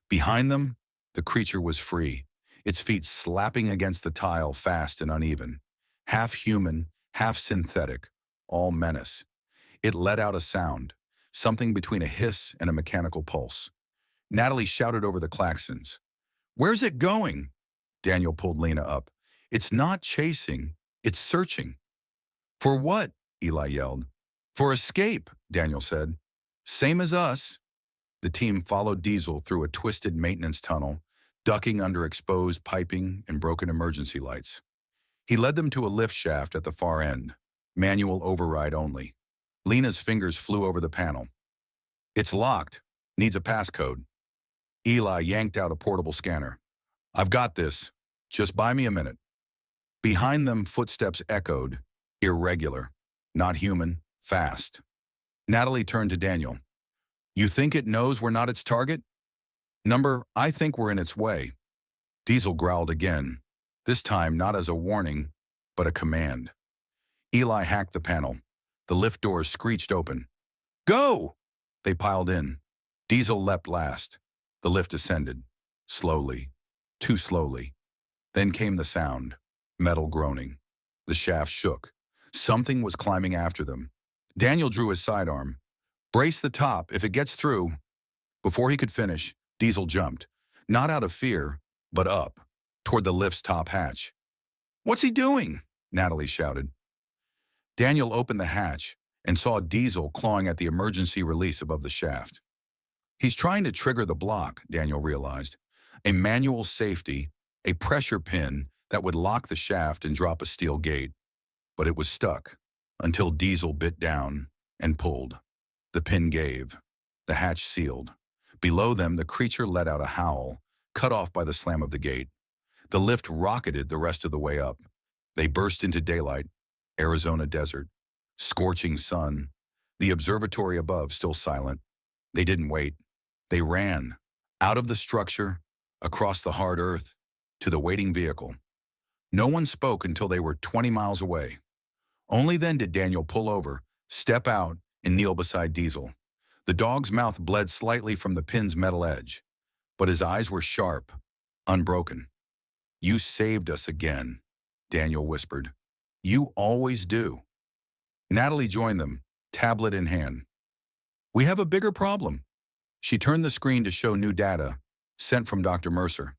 Behind them, the creature was free, its feet slapping against the tile fast and uneven. Half human, half synthetic, all menace. It let out a sound, something between a hiss and a mechanical pulse. Natalie shouted over the klaxons. Where's it going? Daniel pulled Lena up. It's not chasing, it's searching. For what? Eli yelled. For escape, Daniel said. Same as us. The team followed Diesel through a twisted maintenance tunnel, ducking under exposed piping and broken emergency lights. He led them to a lift shaft at the far end, manual override only. Lena's fingers flew over the panel. It's locked. Needs a passcode. Eli yanked out a portable scanner. I've got this. Just buy me a minute. Behind them, footsteps echoed, irregular, not human, fast. Natalie turned to Daniel. You think it knows we're not its target? Number, I think we're in its way. Diesel growled again, this time not as a warning, but a command. Eli hacked the panel. The lift doors screeched open. Go! They piled in. Diesel leapt last. The lift ascended. Slowly. Too slowly. Then came the sound. Metal groaning. The shaft shook. Something was climbing after them. Daniel drew his sidearm. Brace the top if it gets through. Before he could finish, Diesel jumped. Not out of fear, but up, toward the lift's top hatch. What's he doing? Natalie shouted. Daniel opened the hatch and saw Diesel clawing at the emergency release above the shaft. He's trying to trigger the block, Daniel realized. A manual safety, a pressure pin that would lock the shaft and drop a steel gate. But it was stuck, until Diesel bit down and pulled. The pin gave. The hatch sealed. Below them, the creature let out a howl, cut off by the slam of the gate. The lift rocketed the rest of the way up. They burst into daylight, Arizona desert, scorching sun, the observatory above still silent. They didn't wait. They ran, out of the structure, across the hard earth, to the waiting vehicle. No one spoke until they were 20 miles away. Only then did Daniel pull over, step out, and kneel beside Diesel. The dog's mouth bled slightly from the pin's metal edge, but his eyes were sharp, unbroken. You saved us again, Daniel whispered. You always do. Natalie joined them, tablet in hand. We have a bigger problem. She turned the screen to show new data, sent from Dr. Mercer.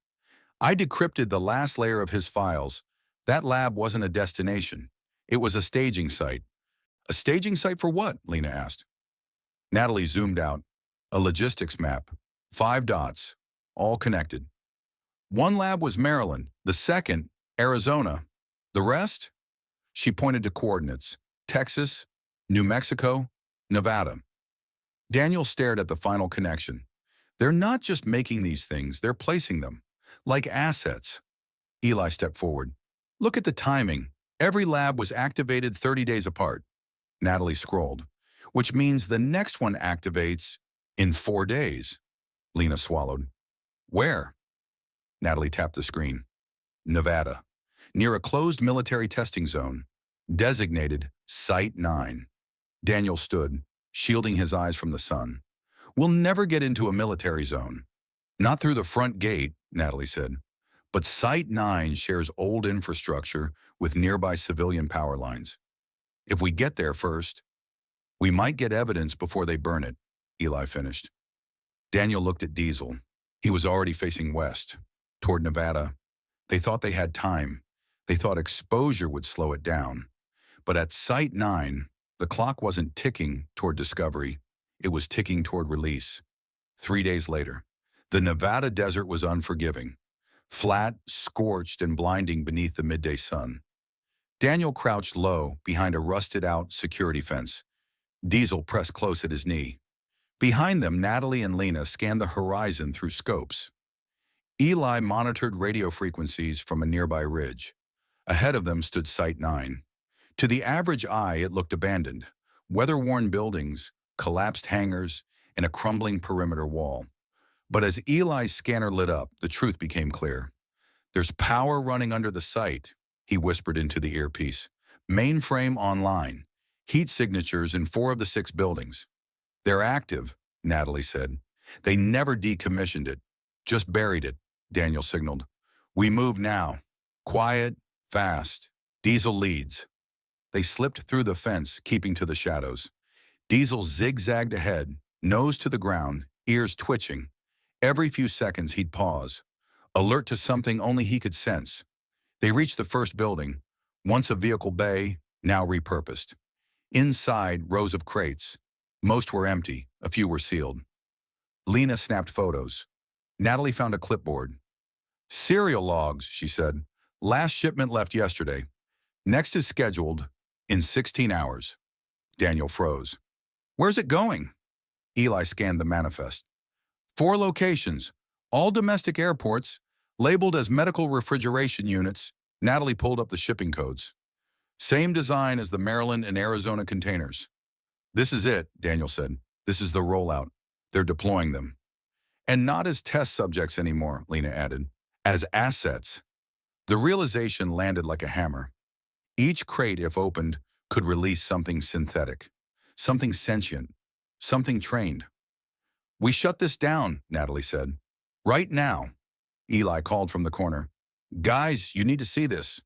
I decrypted the last layer of his files. That lab wasn't a destination. It was a staging site. A staging site for what? Lena asked. Natalie zoomed out. A logistics map. 5 dots, all connected. One lab was Maryland, the second, Arizona. The rest? She pointed to coordinates. Texas, New Mexico, Nevada. Daniel stared at the final connection. They're not just making these things, they're placing them. Like assets. Eli stepped forward. Look at the timing. Every lab was activated 30 days apart. Natalie scrolled. Which means the next one activates in 4 days. Lena swallowed. Where? Natalie tapped the screen. Nevada. Near a closed military testing zone. Designated Site 9. Daniel stood, shielding his eyes from the sun. We'll never get into a military zone. Not through the front gate, Natalie said. But Site 9 shares old infrastructure with nearby civilian power lines. If we get there first, we might get evidence before they burn it, Eli finished. Daniel looked at Diesel. He was already facing west, toward Nevada. They thought they had time. They thought exposure would slow it down. But at Site 9, the clock wasn't ticking toward discovery. It was ticking toward release. 3 days later, the Nevada desert was unforgiving. Flat, scorched, and blinding beneath the midday sun. Daniel crouched low behind a rusted-out security fence. Diesel pressed close at his knee. Behind them, Natalie and Lena scanned the horizon through scopes. Eli monitored radio frequencies from a nearby ridge. Ahead of them stood Site 9. To the average eye, it looked abandoned. Weather-worn buildings, collapsed hangars, and a crumbling perimeter wall. But as Eli's scanner lit up, the truth became clear. There's power running under the site, he whispered into the earpiece. Mainframe online. Heat signatures in 4 of the 6 buildings. They're active, Natalie said. They never decommissioned it. Just buried it, Daniel signaled. We move now. Quiet, fast. Diesel leads. They slipped through the fence, keeping to the shadows. Diesel zigzagged ahead, nose to the ground, ears twitching. Every few seconds he'd pause. alert to something only he could sense. They reached the first building, once a vehicle bay, now repurposed. Inside, rows of crates. Most were empty, a few were sealed. Lena snapped photos. Natalie found a clipboard. "Serial logs," she said. "Last shipment left yesterday. Next is scheduled in 16 hours. Daniel froze. "Where's it going?" Eli scanned the manifest. 4 locations, all domestic airports, labeled as medical refrigeration units. Natalie pulled up the shipping codes. "Same design as the Maryland and Arizona containers." "This is it," Daniel said. "This is the rollout. They're deploying them." "And not as test subjects anymore," Lena added. "As assets." The realization landed like a hammer. Each crate, if opened, could release something synthetic, something sentient, something trained. "We shut this down," Natalie said. "Right now." Eli called from the corner. "Guys, you need to see this."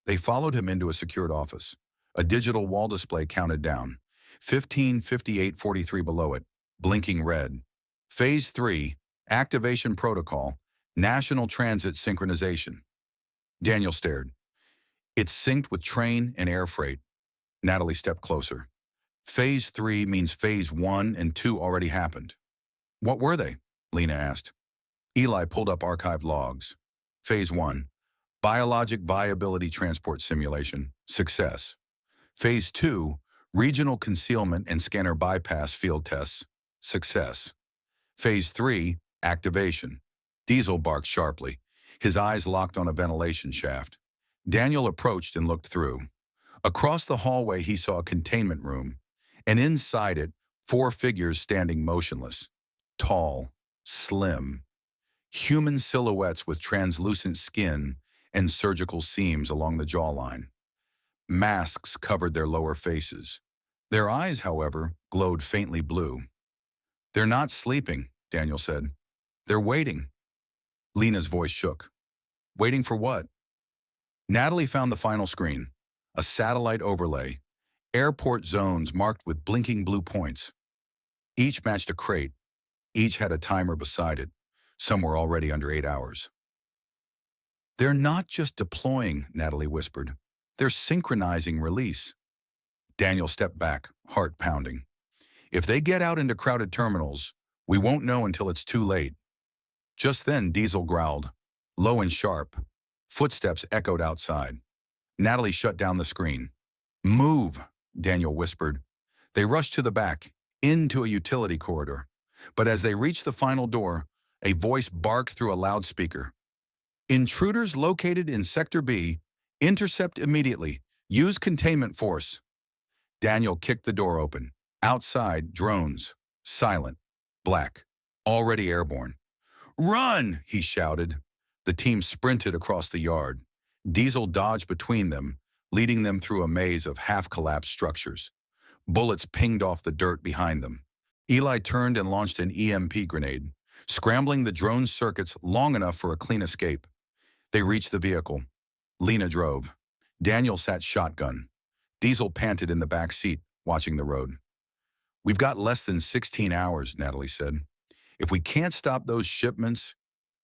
They followed him into a secured office. A digital wall display counted down. 15:58:43 below it, blinking red. Phase 3, Activation Protocol, National Transit Synchronization. Daniel stared. "It's synced with train and air freight." Natalie stepped closer. "Phase 3 means Phase 1 and 2 already happened." "What were they?" Lena asked. Eli pulled up archived logs. Phase 1, Biologic Viability Transport Simulation, success. Phase 2, Regional Concealment and Scanner Bypass Field Tests, success. Phase 3, Activation. Diesel barked sharply, his eyes locked on a ventilation shaft. Daniel approached and looked through. Across the hallway he saw a containment room, and inside it, 4 figures standing motionless. Tall, slim, human silhouettes with translucent skin and surgical seams along the jawline. Masks covered their lower faces. Their eyes, however, glowed faintly blue. "They're not sleeping," Daniel said. "They're waiting." Lena's voice shook. "Waiting for what?" Natalie found the final screen, a satellite overlay, airport zones marked with blinking blue points. Each matched a crate. Each had a timer beside it. Some were already under 8 hours. "They're not just deploying," Natalie whispered. "They're synchronizing release." Daniel stepped back, heart pounding. "If they get out into crowded terminals, we won't know until it's too late." Just then, Diesel growled, low and sharp. Footsteps echoed outside. Natalie shut down the screen. "Move," Daniel whispered. They rushed to the back, into a utility corridor. But as they reached the final door, a voice barked through a loudspeaker. "Intruders located in Sector B, intercept immediately. Use containment force." Daniel kicked the door open. Outside, drones, silent, black, already airborne. "Run!" he shouted. The team sprinted across the yard. Diesel dodged between them, leading them through a maze of half-collapsed structures. Bullets pinged off the dirt behind them. Eli turned and launched an EMP grenade, scrambling the drone's circuits long enough for a clean escape. They reached the vehicle. Lena drove. Daniel sat shotgun. Diesel panted in the back seat, watching the road. "We've got less than 16 hours, Natalie said. "If we can't stop those shipments—"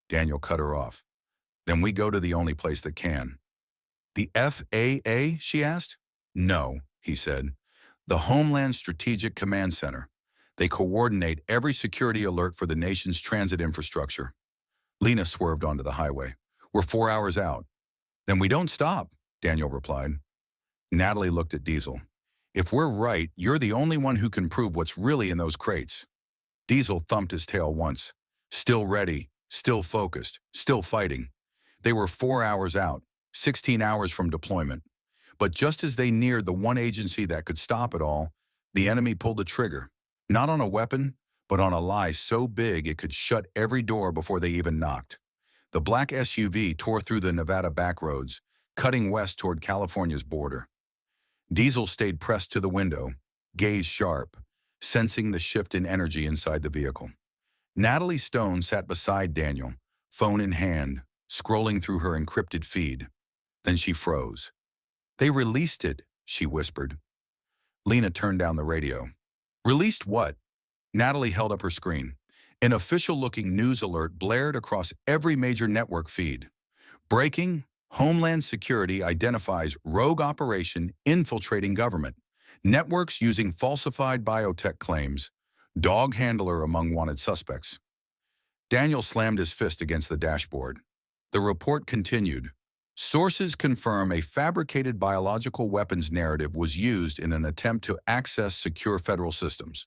Daniel cut her off. "Then we go to the only place that can." "The FAA?" she asked. "No," he said. "The Homeland Strategic Command Center. They coordinate every security alert for the nation's transit infrastructure." Lena swerved onto the highway. "We're 4 hours out." "Then we don't stop," Daniel replied. Natalie looked at Diesel. "If we're right, you're the only one who can prove what's really in those crates." Diesel thumped his tail once. Still ready, still focused, still fighting. They were 4 hours out, 16 hours from deployment. But just as they neared the one agency that could stop it all, the enemy pulled the trigger. Not on a weapon, but on a lie so big it could shut every door before they even knocked. The black SUV tore through the Nevada backroads, cutting west toward California's border. Diesel stayed pressed to the window, gaze sharp, sensing the shift in energy inside the vehicle. Natalie Stone sat beside Daniel, phone in hand, scrolling through her encrypted feed. Then she froze. "They released it," she whispered. Lena turned down the radio. "Released what?" Natalie held up her screen. An official-looking news alert blared across every major network feed. Breaking, Homeland Security identifies rogue operation infiltrating government. Networks using falsified biotech claims. Dog handler among wanted suspects. Daniel slammed his fist against the dashboard. The report continued. Sources confirm a fabricated biological weapons narrative was used in an attempt to access secure federal systems.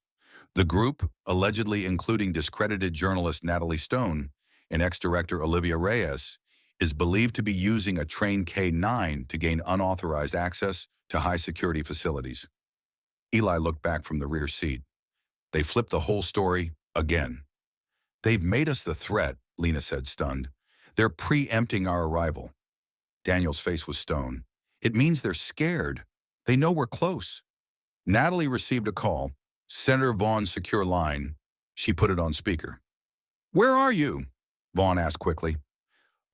The group, allegedly including discredited journalist Natalie Stone and ex-director Olivia Reyes, is believed to be using a trained K-9 to gain unauthorized access to high-security facilities. Eli looked back from the rear seat. They flipped the whole story again. "They've made us the threat," Lena said, stunned. "They're preempting our arrival." Daniel's face was stone. "It means they're scared. They know we're close." Natalie received a call. Senator Vaughn's secure line. She put it on speaker. "Where are you?" Vaughn asked quickly.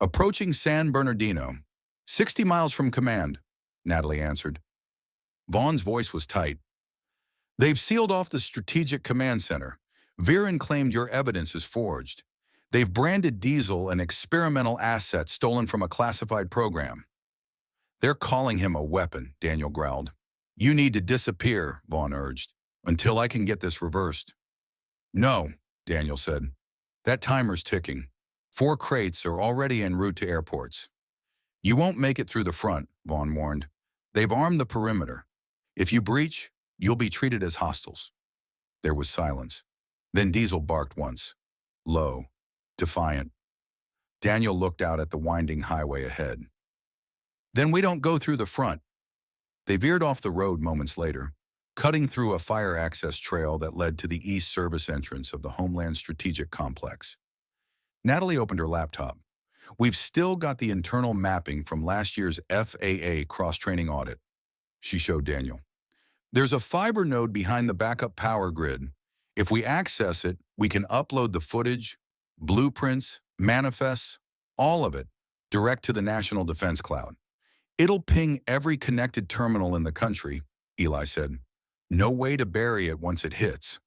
"Approaching San Bernardino. 60 miles from command," Natalie answered. Vaughn's voice was tight. "They've sealed off the Strategic Command Center. Viren claimed your evidence is forged. They've branded Diesel an experimental asset stolen from a classified program." "They're calling him a weapon," Daniel growled. "You need to disappear," Vaughn urged, "until I can get this reversed." "No," Daniel said. "That timer's ticking. 4 crates are already en route to airports." "You won't make it through the front," Vaughn warned. "They've armed the perimeter. If you breach, you'll be treated as hostiles." There was silence. Then Diesel barked once. Low. Defiant. Daniel looked out at the winding highway ahead. "Then we don't go through the front." They veered off the road moments later, cutting through a fire access trail that led to the east service entrance of the Homeland Strategic Complex. Natalie opened her laptop. "We've still got the internal mapping from last year's FAA cross-training audit," she showed Daniel. "There's a fiber node behind the backup power grid. If we access it, we can upload the footage, blueprints, manifests, all of it, direct to the National Defense Cloud. It'll ping every connected terminal in the country," Eli said. "No way to bury it once it hits."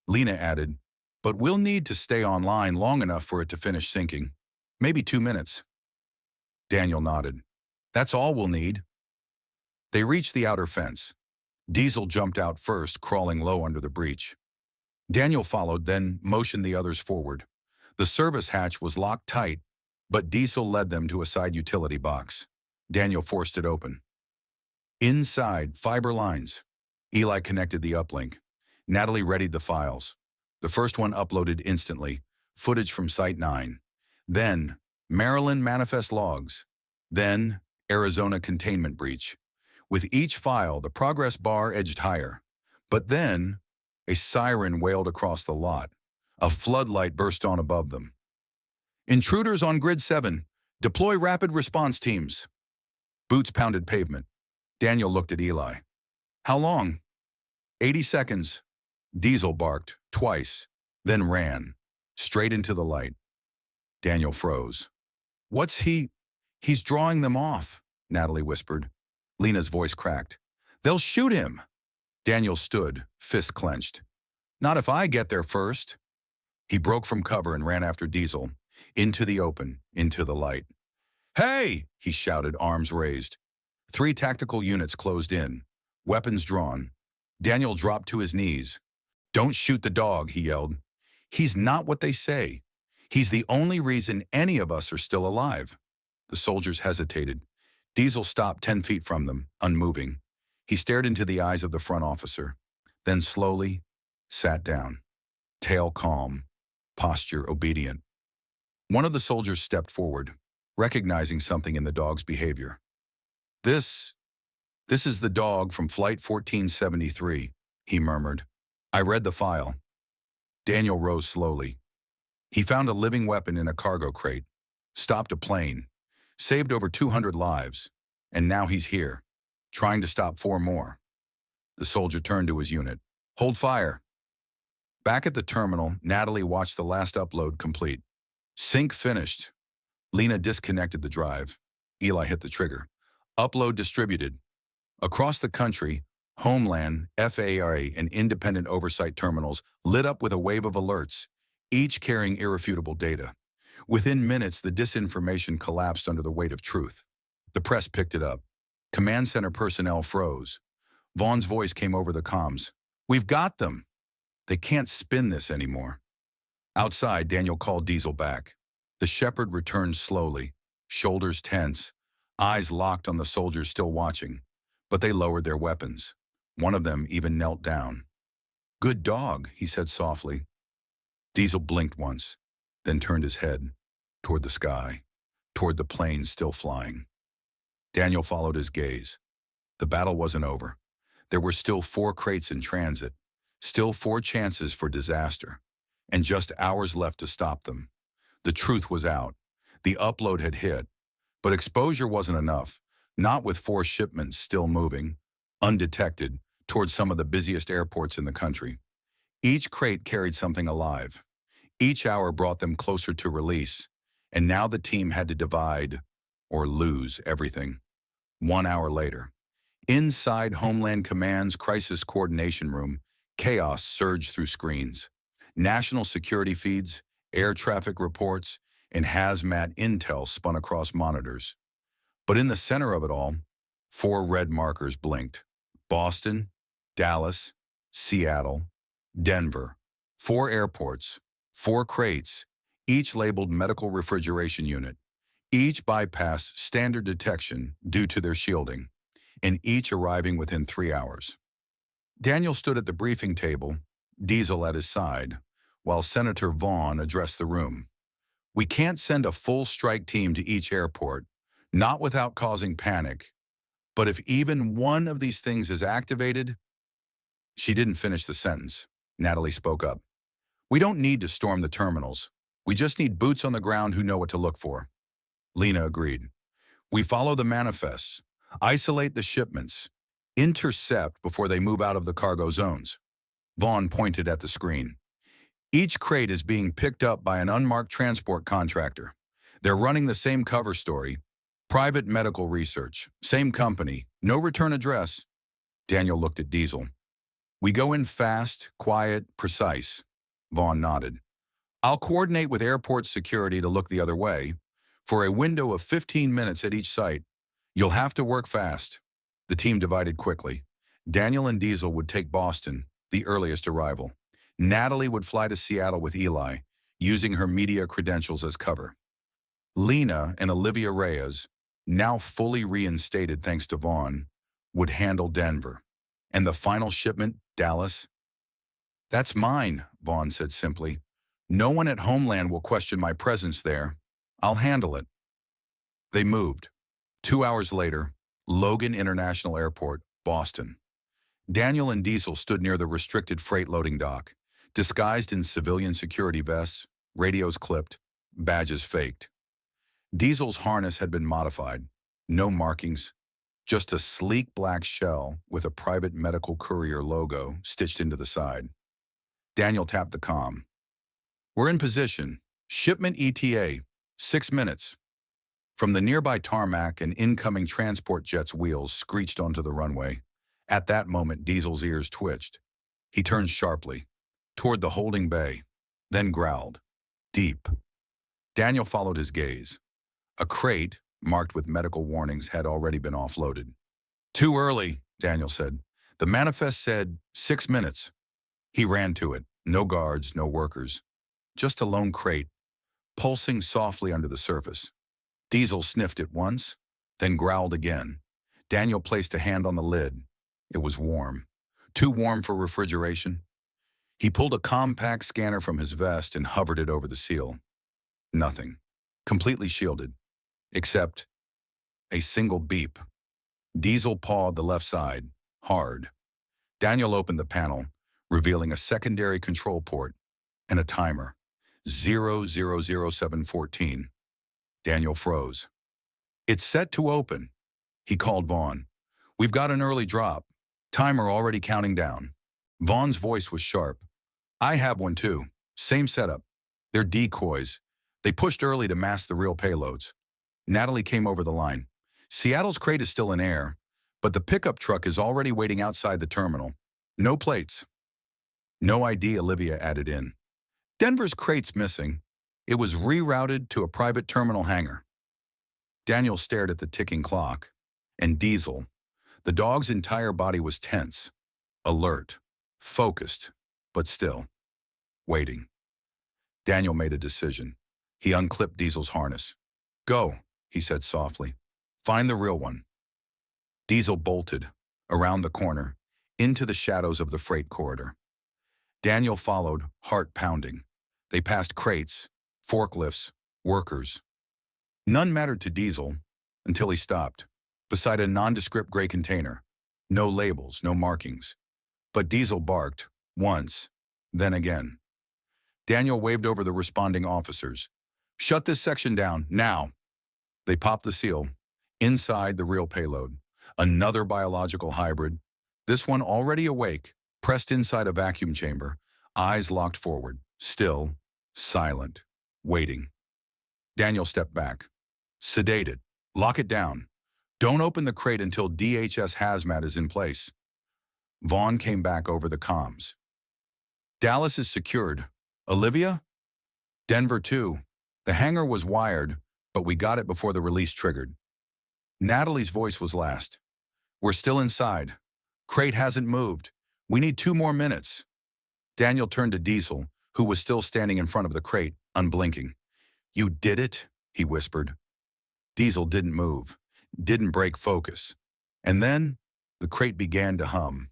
Lena added, "But we'll need to stay online long enough for it to finish syncing. Maybe 2 minutes." Daniel nodded. "That's all we'll need." They reached the outer fence. Diesel jumped out first, crawling low under the breach. Daniel followed, then motioned the others forward. The service hatch was locked tight, but Diesel led them to a side utility box. Daniel forced it open. Inside, fiber lines. Eli connected the uplink. Natalie readied the files. The first one uploaded instantly, footage from Site 9. Then, Maryland manifest logs. Then, Arizona containment breach. With each file, the progress bar edged higher. But then, a siren wailed across the lot. A floodlight burst on above them. "Intruders on Grid 7. Deploy rapid response teams." Boots pounded pavement. Daniel looked at Eli. "How long?" 80 seconds. Diesel barked, twice, then ran, straight into the light. Daniel froze. "What's he?" "He's drawing them off," Natalie whispered. Lena's voice cracked. "They'll shoot him." Daniel stood, fist clenched. "Not if I get there first." He broke from cover and ran after Diesel, into the open, into the light. "Hey!" he shouted, arms raised. 3 tactical units closed in, weapons drawn. Daniel dropped to his knees. "Don't shoot the dog," he yelled. "He's not what they say. He's the only reason any of us are still alive." The soldiers hesitated. Diesel stopped 10 feet from them, unmoving. He stared into the eyes of the front officer, then slowly sat down, tail calm, posture obedient. One of the soldiers stepped forward, recognizing something in the dog's behavior. This is the dog from Flight 1473, he murmured. "I read the file." Daniel rose slowly. He found a living weapon in a cargo crate, stopped a plane, saved over 200 lives, and now he's here, trying to stop 4 more. The soldier turned to his unit. "Hold fire." Back at the terminal, Natalie watched the last upload complete. Sync finished. Lena disconnected the drive. Eli hit the trigger. Upload distributed. Across the country, Homeland, FAA, and independent oversight terminals lit up with a wave of alerts. each carrying irrefutable data. Within minutes, the disinformation collapsed under the weight of truth. The press picked it up. Command center personnel froze. Vaughn's voice came over the comms. "We've got them. They can't spin this anymore." Outside, Daniel called Diesel back. The shepherd returned slowly, shoulders tense, eyes locked on the soldiers still watching. But they lowered their weapons. One of them even knelt down. "Good dog," he said softly. Diesel blinked once, then turned his head toward the sky, toward the planes still flying. Daniel followed his gaze. The battle wasn't over. There were still 4 crates in transit, still 4 chances for disaster, and just hours left to stop them. The truth was out. The upload had hit, but exposure wasn't enough, not with 4 shipments still moving, undetected, towards some of the busiest airports in the country. Each crate carried something alive. Each hour brought them closer to release, and now the team had to divide or lose everything. 1 hour later, inside Homeland Command's Crisis Coordination Room, chaos surged through screens. National security feeds, air traffic reports, and hazmat intel spun across monitors. But in the center of it all, 4 red markers blinked. Boston, Dallas, Seattle, Denver. 4 airports, 4 crates, each labeled medical refrigeration unit. Each bypassed standard detection due to their shielding, and each arriving within 3 hours. Daniel stood at the briefing table, Diesel at his side, while Senator Vaughn addressed the room. "We can't send a full strike team to each airport, not without causing panic. But if even one of these things is activated..." She didn't finish the sentence. Natalie spoke up. "We don't need to storm the terminals. We just need boots on the ground who know what to look for." Lena agreed. "We follow the manifests, isolate the shipments, intercept before they move out of the cargo zones." Vaughn pointed at the screen. "Each crate is being picked up by an unmarked transport contractor. They're running the same cover story. Private medical research, same company, no return address." Daniel looked at Diesel. "We go in fast, quiet, precise." Vaughn nodded. "I'll coordinate with airport security to look the other way. For a window of 15 minutes at each site, you'll have to work fast." The team divided quickly. Daniel and Diesel would take Boston, the earliest arrival. Natalie would fly to Seattle with Eli, using her media credentials as cover. Lena and Olivia Reyes, now fully reinstated thanks to Vaughn, would handle Denver. And the final shipment, Dallas? "That's mine," Vaughn said simply. "No one at Homeland will question my presence there. I'll handle it." They moved. 2 hours later, Logan International Airport, Boston. Daniel and Diesel stood near the restricted freight loading dock, disguised in civilian security vests, radios clipped, badges faked. Diesel's harness had been modified. No markings, just a sleek black shell with a private medical courier logo stitched into the side. Daniel tapped the comm. "We're in position. Shipment ETA, 6 minutes." From the nearby tarmac, an incoming transport jet's wheels screeched onto the runway. At that moment, Diesel's ears twitched. He turned sharply, toward the holding bay, then growled, "Deep." Daniel followed his gaze. A crate, marked with medical warnings, had already been offloaded. "Too early," Daniel said. "The manifest said 6 minutes." He ran to it. No guards, no workers. Just a lone crate, pulsing softly under the surface. Diesel sniffed it once, then growled again. Daniel placed a hand on the lid. It was warm. Too warm for refrigeration. He pulled a compact scanner from his vest and hovered it over the seal. Nothing. Completely shielded. Except a single beep. Diesel pawed the left side, hard. Daniel opened the panel, revealing a secondary control port and a timer. 000714. Daniel froze. "It's set to open." He called Vaughn. "We've got an early drop. Timer already counting down." Vaughn's voice was sharp. "I have one too. Same setup. They're decoys. They pushed early to mask the real payloads." Natalie came over the line. "Seattle's crate is still in air, but the pickup truck is already waiting outside the terminal. No plates." "No ID," Olivia added in. Denver's crate's missing. It was rerouted to a private terminal hangar. Daniel stared at the ticking clock. And Diesel, the dog's entire body was tense, alert, focused, but still, waiting. Daniel made a decision. He unclipped Diesel's harness. "Go," he said softly. "Find the real one." Diesel bolted, around the corner, into the shadows of the freight corridor. Daniel followed, heart pounding. They passed crates, forklifts, workers. None mattered to Diesel until he stopped, beside a nondescript gray container. No labels, no markings. But Diesel barked, once, then again. Daniel waved over the responding officers. "Shut this section down, now." They popped the seal. Inside, the real payload. Another biological hybrid. This one already awake, pressed inside a vacuum chamber, eyes locked forward, still, silent, waiting. Daniel stepped back. "Sedate it. Lock it down. Don't open the crate until DHS Hazmat is in place." Vaughn came back over the comms. "Dallas is secured. Olivia?" "Denver too. The hangar was wired, but we got it before the release triggered." Natalie's voice was last. "We're still inside. Crate hasn't moved. We need 2 more minutes." Daniel turned to Diesel, who was still standing in front of the crate, unblinking. "You did it?" he whispered. Diesel didn't move, didn't break focus. And then, the crate began to hum.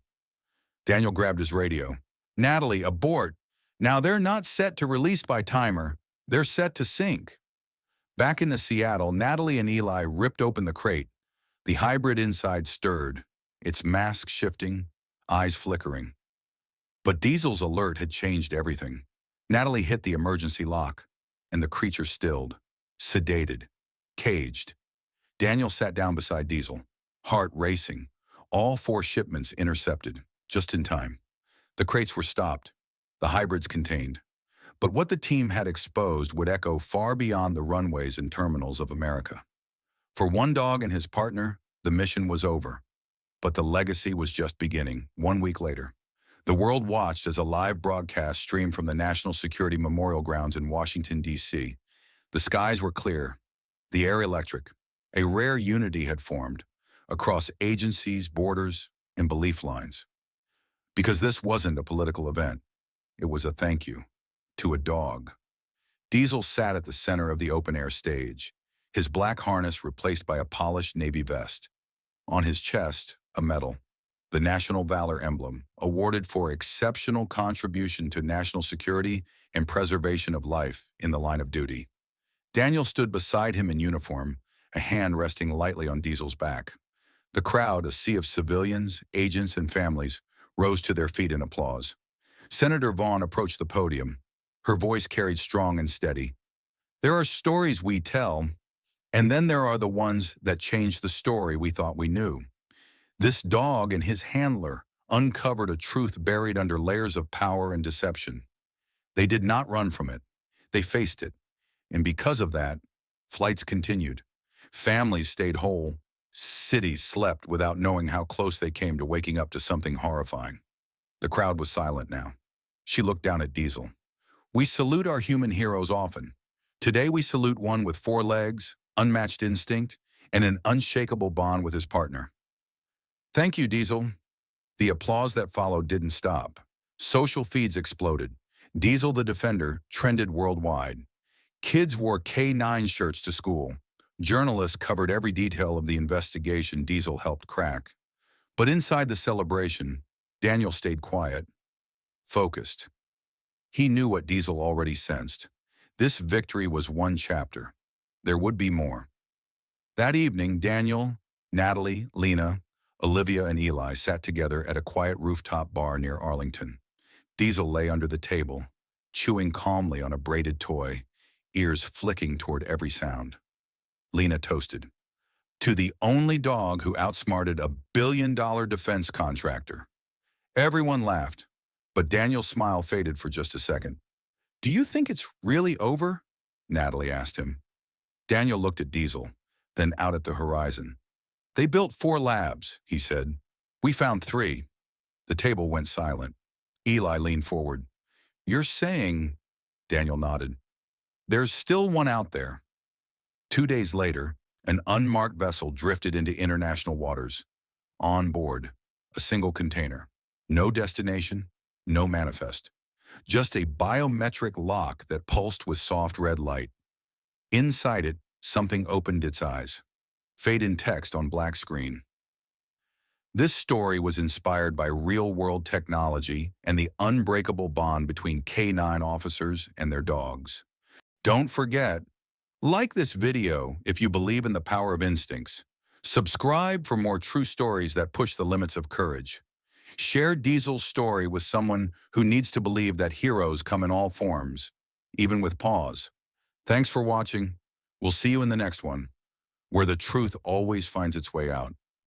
Daniel grabbed his radio. "Natalie, abort. Now they're not set to release by timer. They're set to sync." Back in Seattle, Natalie and Eli ripped open the crate. The hybrid inside stirred, its mask shifting, eyes flickering. But Diesel's alert had changed everything. Natalie hit the emergency lock, and the creature stilled, sedated, caged. Daniel sat down beside Diesel, heart racing. All 4 shipments intercepted, just in time. The crates were stopped, the hybrids contained. But what the team had exposed would echo far beyond the runways and terminals of America. For one dog and his partner, the mission was over. But the legacy was just beginning. 1 week later, the world watched as a live broadcast streamed from the National Security Memorial Grounds in Washington, D.C. The skies were clear, the air electric. A rare unity had formed across agencies, borders, and belief lines. Because this wasn't a political event. It was a thank you to a dog. Diesel sat at the center of the open-air stage, his black harness replaced by a polished navy vest. On his chest, a medal, the National Valor Emblem, awarded for exceptional contribution to national security and preservation of life in the line of duty. Daniel stood beside him in uniform, a hand resting lightly on Diesel's back. The crowd, a sea of civilians, agents, and families, rose to their feet in applause. Senator Vaughn approached the podium. Her voice carried strong and steady. "There are stories we tell, and then there are the ones that change the story we thought we knew. This dog and his handler uncovered a truth buried under layers of power and deception. They did not run from it. They faced it. And because of that, flights continued. Families stayed whole. Cities slept without knowing how close they came to waking up to something horrifying." The crowd was silent now. She looked down at Diesel. "We salute our human heroes often. Today we salute one with 4 legs, unmatched instinct, and an unshakable bond with his partner." "Thank you, Diesel." The applause that followed didn't stop. Social feeds exploded. Diesel the Defender trended worldwide. Kids wore K9 shirts to school. Journalists covered every detail of the investigation Diesel helped crack. But inside the celebration, Daniel stayed quiet, focused. He knew what Diesel already sensed. This victory was one chapter. There would be more. That evening, Daniel, Natalie, Lena, Olivia, and Eli sat together at a quiet rooftop bar near Arlington. Diesel lay under the table, chewing calmly on a braided toy, ears flicking toward every sound. Lena toasted, "To the only dog who outsmarted a billion-dollar defense contractor." Everyone laughed, but Daniel's smile faded for just a second. "Do you think it's really over?" Natalie asked him. Daniel looked at Diesel, then out at the horizon. "They built 4 labs," he said. "We found 3. The table went silent. Eli leaned forward. "You're saying..." Daniel nodded. There's still one out there. 2 days later, an unmarked vessel drifted into international waters. On board, a single container. No destination, no manifest. Just a biometric lock that pulsed with soft red light. Inside it, something opened its eyes. Fade-in text on black screen. This story was inspired by real-world technology and the unbreakable bond between K9 officers and their dogs. Don't forget, like this video if you believe in the power of instincts. Subscribe for more true stories that push the limits of courage. Share Diesel's story with someone who needs to believe that heroes come in all forms, even with paws. Thanks for watching. We'll see you in the next one, where the truth always finds its way out.